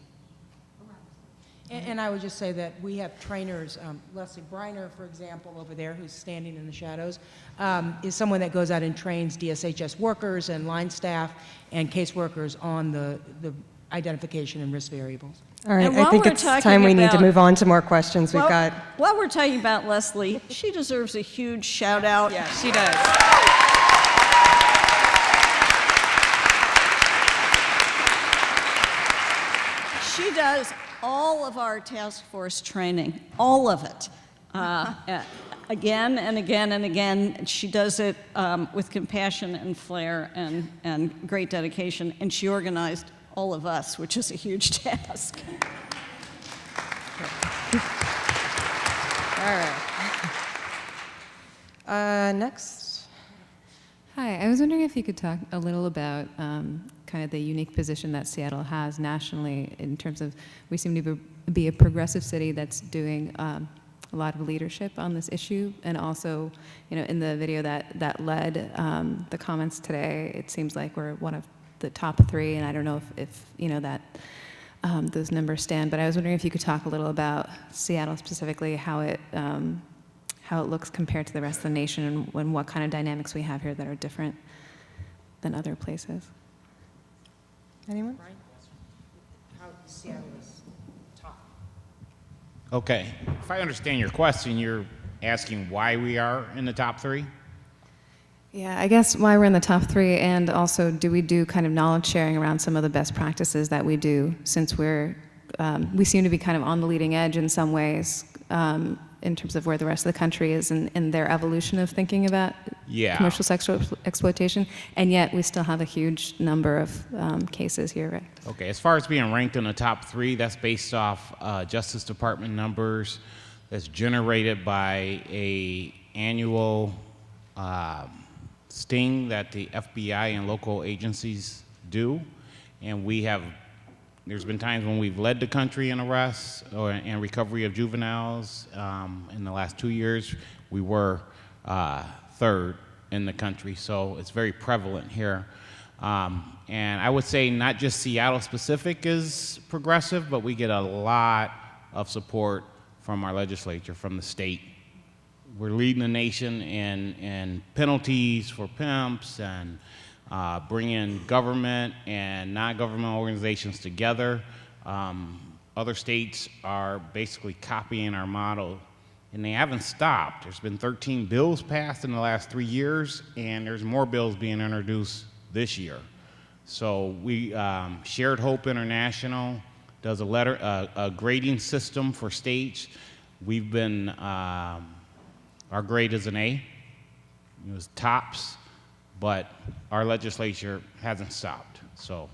And I would just say that we have trainers, Leslie Briner, for example, over there, who's standing in the shadows, is someone that goes out and trains DSHS workers and line staff and caseworkers on the identification and risk variables. All right, I think it's time we need to move on to more questions. We've got... While we're talking about Leslie, she deserves a huge shout out. Yeah, she does. She does all of our task force training, all of it. Again and again and again. She does it with compassion and flair and great dedication, and she organized all of us, which is a huge task. All right. Next. Hi, I was wondering if you could talk a little about kind of the unique position that Seattle has nationally in terms of, we seem to be a progressive city that's doing a lot of leadership on this issue, and also, you know, in the video that led the comments today, it seems like we're one of the top 3, and I don't know if you know that those numbers stand, but I was wondering if you could talk a little about Seattle specifically, how it looks compared to the rest of the nation, and what kind of dynamics we have here that are different than other places. Anyone? How Seattle is top. Okay, if I understand your question, you're asking why we are in the top 3? Yeah, I guess why we're in the top 3, and also do we do kind of knowledge sharing around some of the best practices that we do, since we seem to be kind of on the leading edge in some ways in terms of where the rest of the country is in their evolution of thinking about commercial sexual exploitation, and yet we still have a huge number of cases here, right? Okay, as far as being ranked in the top 3, that's based off Justice Department numbers that's generated by a annual sting that the FBI and local agencies do, and there's been times when we've led the country in arrests and recovery of juveniles. In the last 2 years, we were 3rd in the country, so it's very prevalent here. And I would say not just Seattle specific is progressive, but we get a lot of support from our legislature, from the state. We're leading the nation in penalties for pimps and bringing government and non-government organizations together. Other states are basically copying our model, and they haven't stopped. There's been 13 bills passed in the last 3 years, and there's more bills being introduced this year. So we, Shared Hope International does a grading system for states. We've been, our grade is an A. It was tops, but our legislature hasn't stopped, so.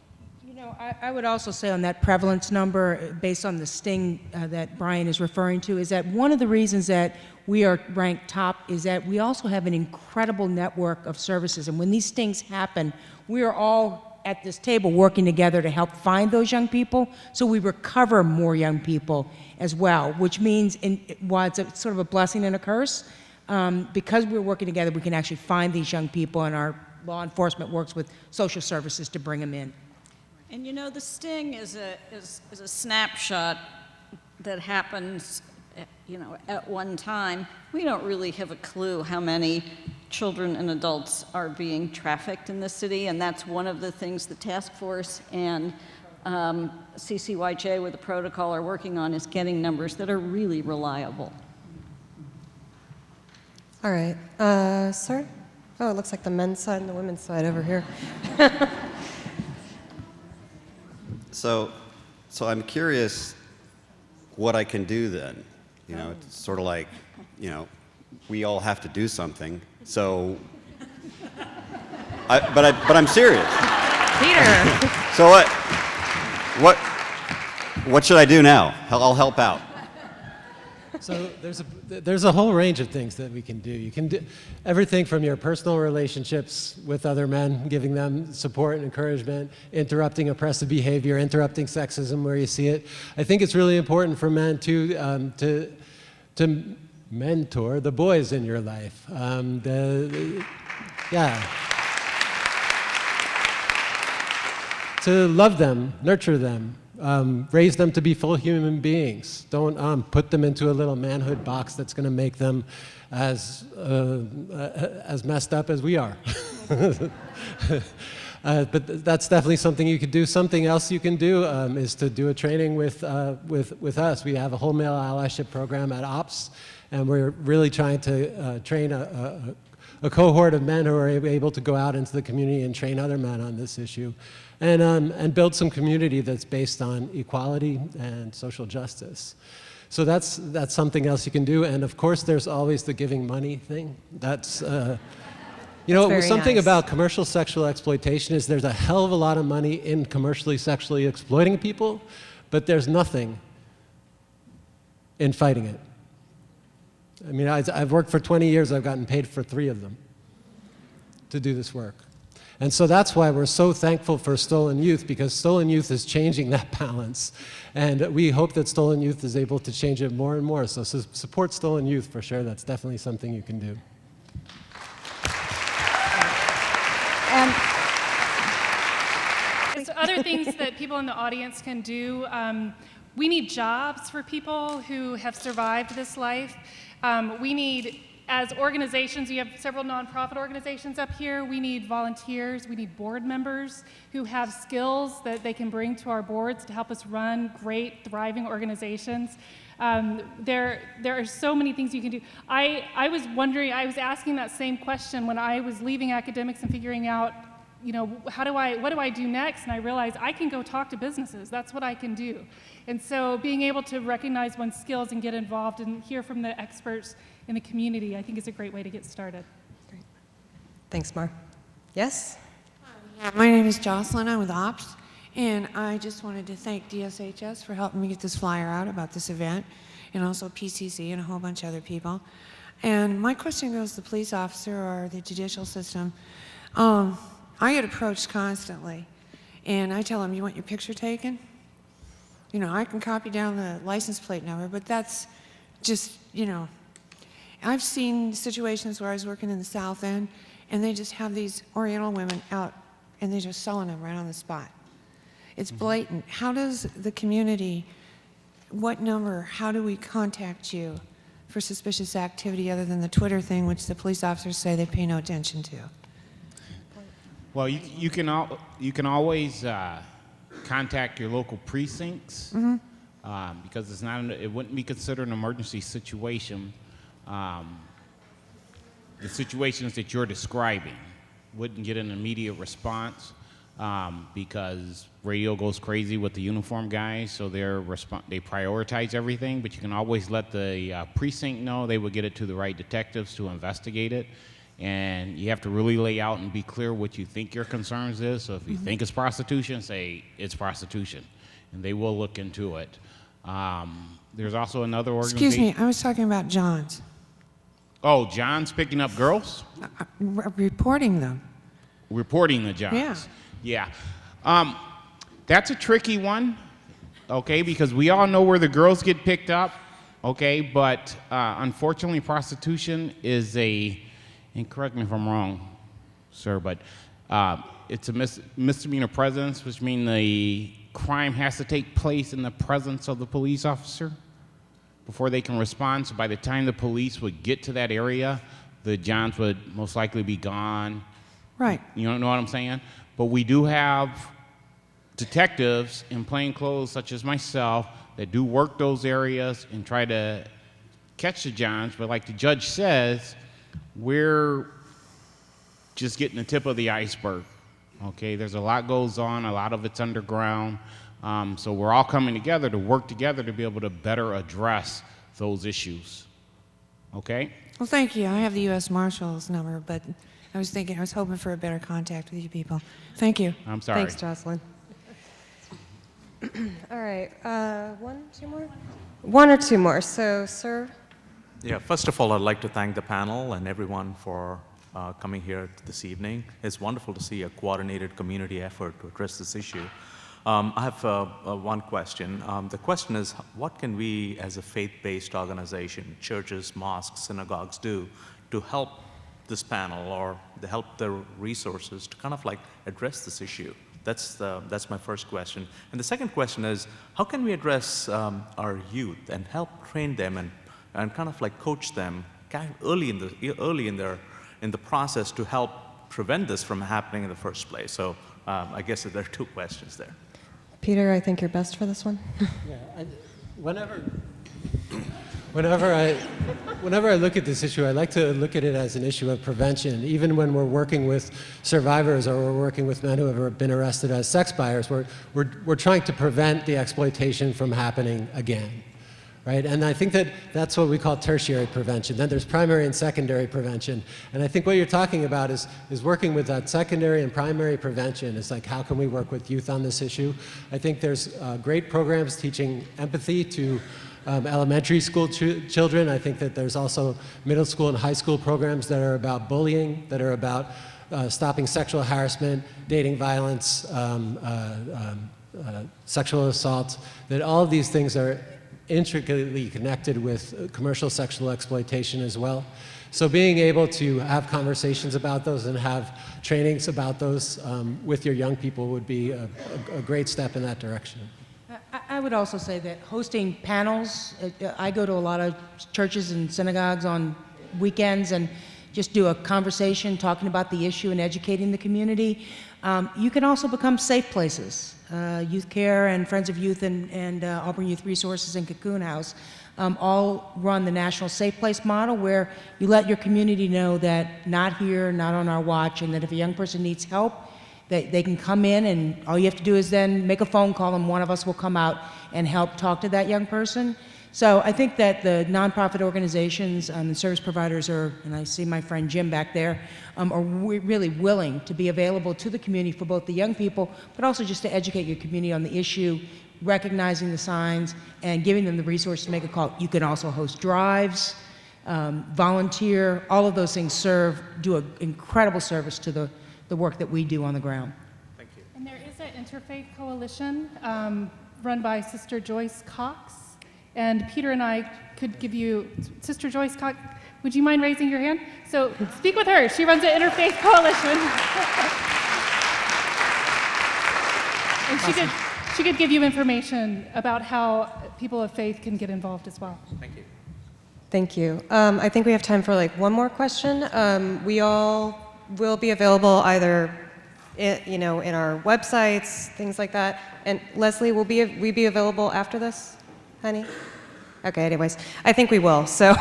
You know, I would also say on that prevalence number, based on the sting that Brian is referring to, is that one of the reasons that we are ranked top is that we also have an incredible network of services. And when these stings happen, we are all at this table working together to help find those young people, so we recover more young people as well, which means, while it's sort of a blessing and a curse, because we're working together, we can actually find these young people, and our law enforcement works with social services to bring them in. And you know, the sting is a snapshot that happens, you know, at one time. We don't really have a clue how many children and adults are being trafficked in the city, and that's one of the things the task force and CCYJ with the protocol are working on, is getting numbers that are really reliable. All right, sir? Oh, it looks like the men's side and the women's side over here. So I'm curious what I can do then. You know, it's sort of like, you know, we all have to do something. So But I'm serious. Peter. So what should I do now? I'll help out. So there's a whole range of things that we can do. You can do everything from your personal relationships with other men, giving them support and encouragement, interrupting oppressive behavior, interrupting sexism where you see it. I think it's really important for men to mentor the boys in your life. To love them, nurture them. Raise them to be full human beings. Don't put them into a little manhood box that's going to make them as messed up as we are. But that's definitely something you could do. Something else you can do is to do a training with us. We have a whole male allyship program at OPS, and we're really trying to train a cohort of men who are able to go out into the community and train other men on this issue. And build some community that's based on equality and social justice. So that's something else you can do. And of course, there's always the giving money thing. That's, something nice. about commercial sexual exploitation is there's a hell of a lot of money in commercially sexually exploiting people, but there's nothing in fighting it. I mean, I've worked for 20 years. I've gotten paid for 3 of them to do this work. And so that's why we're so thankful for StolenYouth, because StolenYouth is changing that balance. And we hope that StolenYouth is able to change it more and more. So support StolenYouth for sure. That's definitely something you can do. So other things that people in the audience can do, we need jobs for people who have survived this life. We need, as organizations, we have several nonprofit organizations up here. We need volunteers, we need board members who have skills that they can bring to our boards to help us run great, thriving organizations. There are so many things you can do. I was wondering, I was asking that same question when I was leaving academics and figuring out, what do I do next? And I realized I can go talk to businesses. That's what I can do. And so being able to recognize one's skills and get involved and hear from the experts in the community, I think is a great way to get started. Great. Thanks, Mar. Yes? Hi, my name is Jocelyn. I'm with OPS, and I just wanted to thank DSHS for helping me get this flyer out about this event, and also PCC and a whole bunch of other people. And my question goes to the police officer or the judicial system. I get approached constantly, and I tell them, you want your picture taken? I can copy down the license plate number, but that's just, I've seen situations where I was working in the South End, and they just have these Oriental women out, and they're just selling them right on the spot. It's blatant. How does the community, what number, how do we contact you for suspicious activity other than the Twitter thing, which the police officers say they pay no attention to? Well, you can always contact your local precincts because it wouldn't be considered an emergency situation. The situations that you're describing wouldn't get an immediate response because radio goes crazy with the uniform guys, so they prioritize everything. But you can always let the precinct know. They will get it to the right detectives to investigate it. And you have to really lay out and be clear what you think your concerns is. So if you think it's prostitution, say it's prostitution, and they will look into it. There's also another organization. Excuse me, I was talking about John's. Oh, John's picking up girls? Reporting them. Reporting the Johns. Yeah. That's a tricky one, okay, because we all know where the girls get picked up, okay, but unfortunately prostitution is and correct me if I'm wrong, sir, but it's a misdemeanor presence, which means the crime has to take place in the presence of the police officer before they can respond. So by the time the police would get to that area, the Johns would most likely be gone. Right. You know what I'm saying? But we do have detectives in plain clothes, such as myself, that do work those areas and try to catch the Johns. But like the judge says, we're just getting the tip of the iceberg. Okay, there's a lot goes on, a lot of it's underground. So we're all coming together to work together to be able to better address those issues. Okay? Well, thank you. I have the U.S. Marshal's number, but I was hoping for a better contact with you people. Thank you. I'm sorry. Thanks, Jocelyn. All right, one or two more. So, sir. Yeah, first of all, I'd like to thank the panel and everyone for coming here this evening. It's wonderful to see a coordinated community effort to address this issue. I have one question. The question is, what can we as a faith-based organization, churches, mosques, synagogues do to help this panel or to help the resources to kind of like address this issue? That's my first question. And the second question is, how can we address our youth and help train them and kind of like coach them early in the process to help prevent this from happening in the first place? So I guess there are two questions there. Peter, I think you're best for this one. Yeah, whenever I look at this issue, I like to look at it as an issue of prevention. Even when we're working with survivors or we're working with men who have been arrested as sex buyers, we're trying to prevent the exploitation from happening again. Right? And I think that's what we call tertiary prevention. Then there's primary and secondary prevention. And I think what you're talking about is working with that secondary and primary prevention. It's like, how can we work with youth on this issue? I think there's great programs teaching empathy to elementary school children. I think that there's also middle school and high school programs that are about bullying, that are about stopping sexual harassment, dating violence, sexual assault, that all of these things are intricately connected with commercial sexual exploitation as well. So being able to have conversations about those and have trainings about those with your young people would be a great step in that direction. I would also say that hosting panels, I go to a lot of churches and synagogues on weekends and just do a conversation talking about the issue and educating the community. You can also become safe places. Youth Care and Friends of Youth and Auburn Youth Resources and Cocoon House all run the National Safe Place model, where you let your community know that not here, not on our watch, and that if a young person needs help, they can come in, and all you have to do is then make a phone call and one of us will come out and help talk to that young person. So I think that the nonprofit organizations and service providers are, and I see my friend Jim back there, are really willing to be available to the community for both the young people, but also just to educate your community on the issue, recognizing the signs, and giving them the resources to make a call. You can also host drives, volunteer, all of those things do an incredible service to the work that we do on the ground. Thank you. And there is an interfaith coalition run by Sister Joyce Cox. And Peter and I could give you, Sister Joyce Cox, would you mind raising your hand? So speak with her. She runs an interfaith coalition. And she could give you information about how people of faith can get involved as well. Thank you. Thank you. I think we have time for like one more question. We all will be available either in our websites, things like that. And Leslie, will we be available after this? Honey? Okay, anyways, I think we will, so.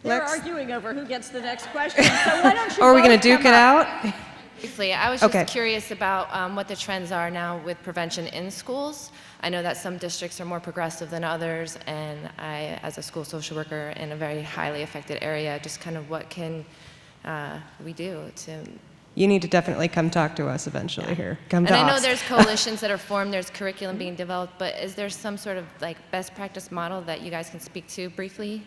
They're arguing over who gets the next question, so why don't you Are we going both to duke come it up? out? Briefly, I was just Okay. curious about what the trends are now with prevention in schools. I know that some districts are more progressive than others, and I, as a school social worker in a very highly affected area, just kind of what can we do to... You need to definitely come talk to us eventually here. Come And to I know us. there's coalitions that are formed, there's curriculum being developed, but is there some sort of like best practice model that you guys can speak to briefly?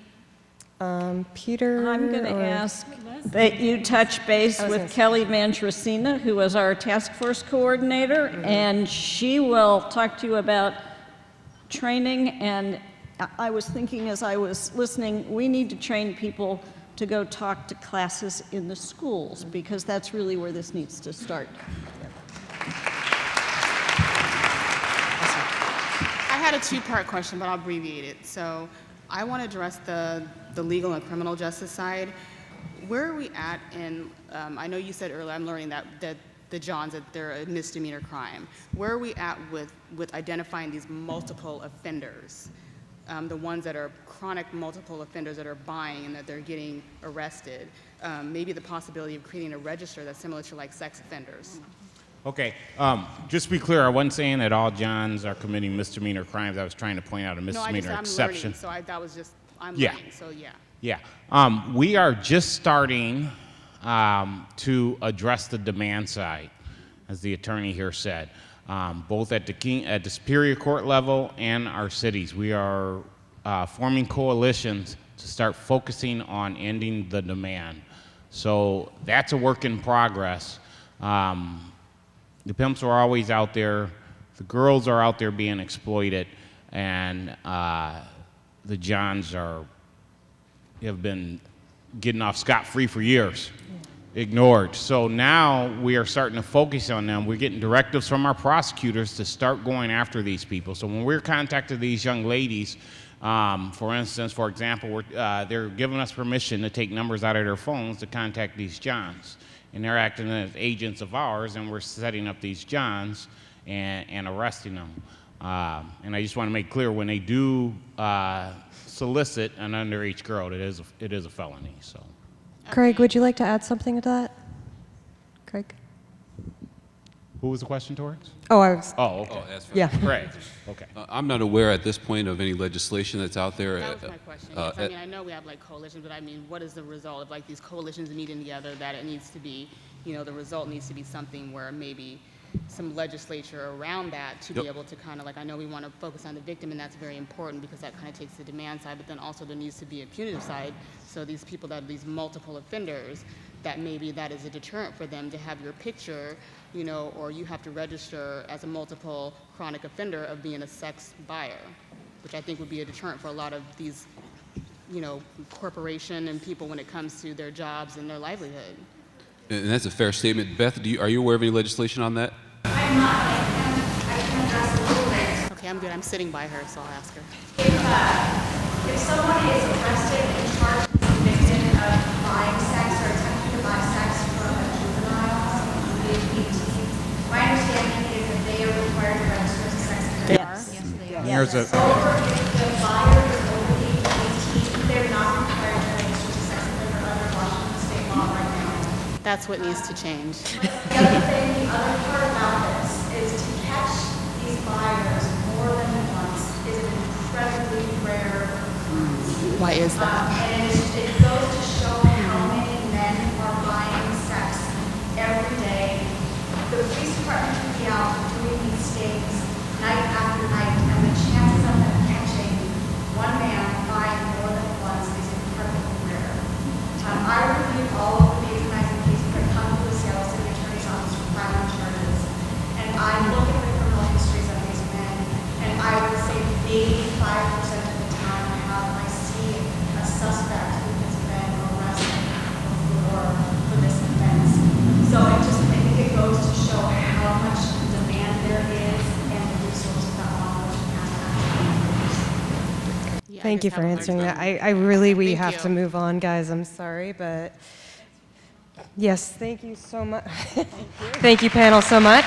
Peter? I'm going to ask that you touch base with Kelly Mandracina, who is our task force coordinator, and she will talk to you about training. And I was thinking as I was listening, we need to train people to go talk to classes in the schools, because that's really where this needs to start. I had a two-part question, but I'll abbreviate it. So I want to address the legal and criminal justice side. Where are we at in, I know you said earlier, I'm learning that the Johns, that they're a misdemeanor crime. Where are we at with identifying these multiple offenders? The ones that are chronic multiple offenders that are buying and that they're getting arrested. Maybe the possibility of creating a register that's similar to like sex offenders. Okay, just to be clear, I wasn't saying that all Johns are committing misdemeanor crimes. I was trying to point out a misdemeanor exception. Learning, so that was just, I'm Yeah. learning, so yeah. Yeah, we are just starting to address the demand side, as the attorney here said, both at the Superior Court level and our cities. We are forming coalitions to start focusing on ending the demand. So that's a work in progress. The pimps are always out there. The girls are out there being exploited, and the Johns have been getting off scot-free for years, ignored. So now we are starting to focus on them. We're getting directives from our prosecutors to start going after these people. So when we're contacting these young ladies, for instance, for example, they're giving us permission to take numbers out of their phones to contact these Johns. And they're acting as agents of ours, and we're setting up these Johns and arresting them. And I just want to make clear, when they do solicit an underage girl, it is a felony. So, Craig, would you like to add something to that? Craig? who was the question towards? Oh, I was. Oh, okay. Oh, that's fine. Yeah. Great. Okay. I'm not aware at this point of any legislation that's out there. That was my question. Yes, I mean, I know we have like coalitions, but I mean, what is the result of like these coalitions meeting together? That it needs to be, you know, the result needs to be something where maybe some legislature around that to be able to kind of like, I know we want to focus on the victim, and that's very important because that kind of takes the demand side, but then also there needs to be a punitive side. So these people that are these multiple offenders, that maybe that is a deterrent for them to have your picture, you know, or you have to register as a multiple chronic offender of being a sex buyer, which I think would be a deterrent for a lot of these, you know, corporation and people when it comes to their jobs and their livelihood. And that's a fair statement. Beth, are you aware of any legislation on that? I'm not. I can address a little bit. Okay, I'm good. I'm sitting by her, so I'll ask her. If someone is arrested and charged and convicted of buying sex or attempting to buy sex from a juvenile, someone who's 18, my understanding is that they are required to register as a sex offender. Yes, they are. There's a. If the buyer is over the age of 18, they're not required to register as a sex offender under Washington state law right now. That's what needs to change. The other thing, the other part about this is to catch these buyers more than once is an incredibly rare occurrence. Why is that? And it goes to show how many men are buying sex every day. The police department can be out doing these stings night after night, and the chances of them catching one man buying more than once is incredibly rare. I reviewed all of the patronizing cases that come to the Seattle City Attorney's Office for filing charges, and I look at the criminal histories of these men, and I would say 85% of the time I see a suspect who has been arrested before for this offense. So I think it goes to show how much demand there is and the resources that law enforcement has to have. Thank you for answering that. We have to move on, guys. I'm sorry, but yes, thank you so much. Thank you, panel, so much.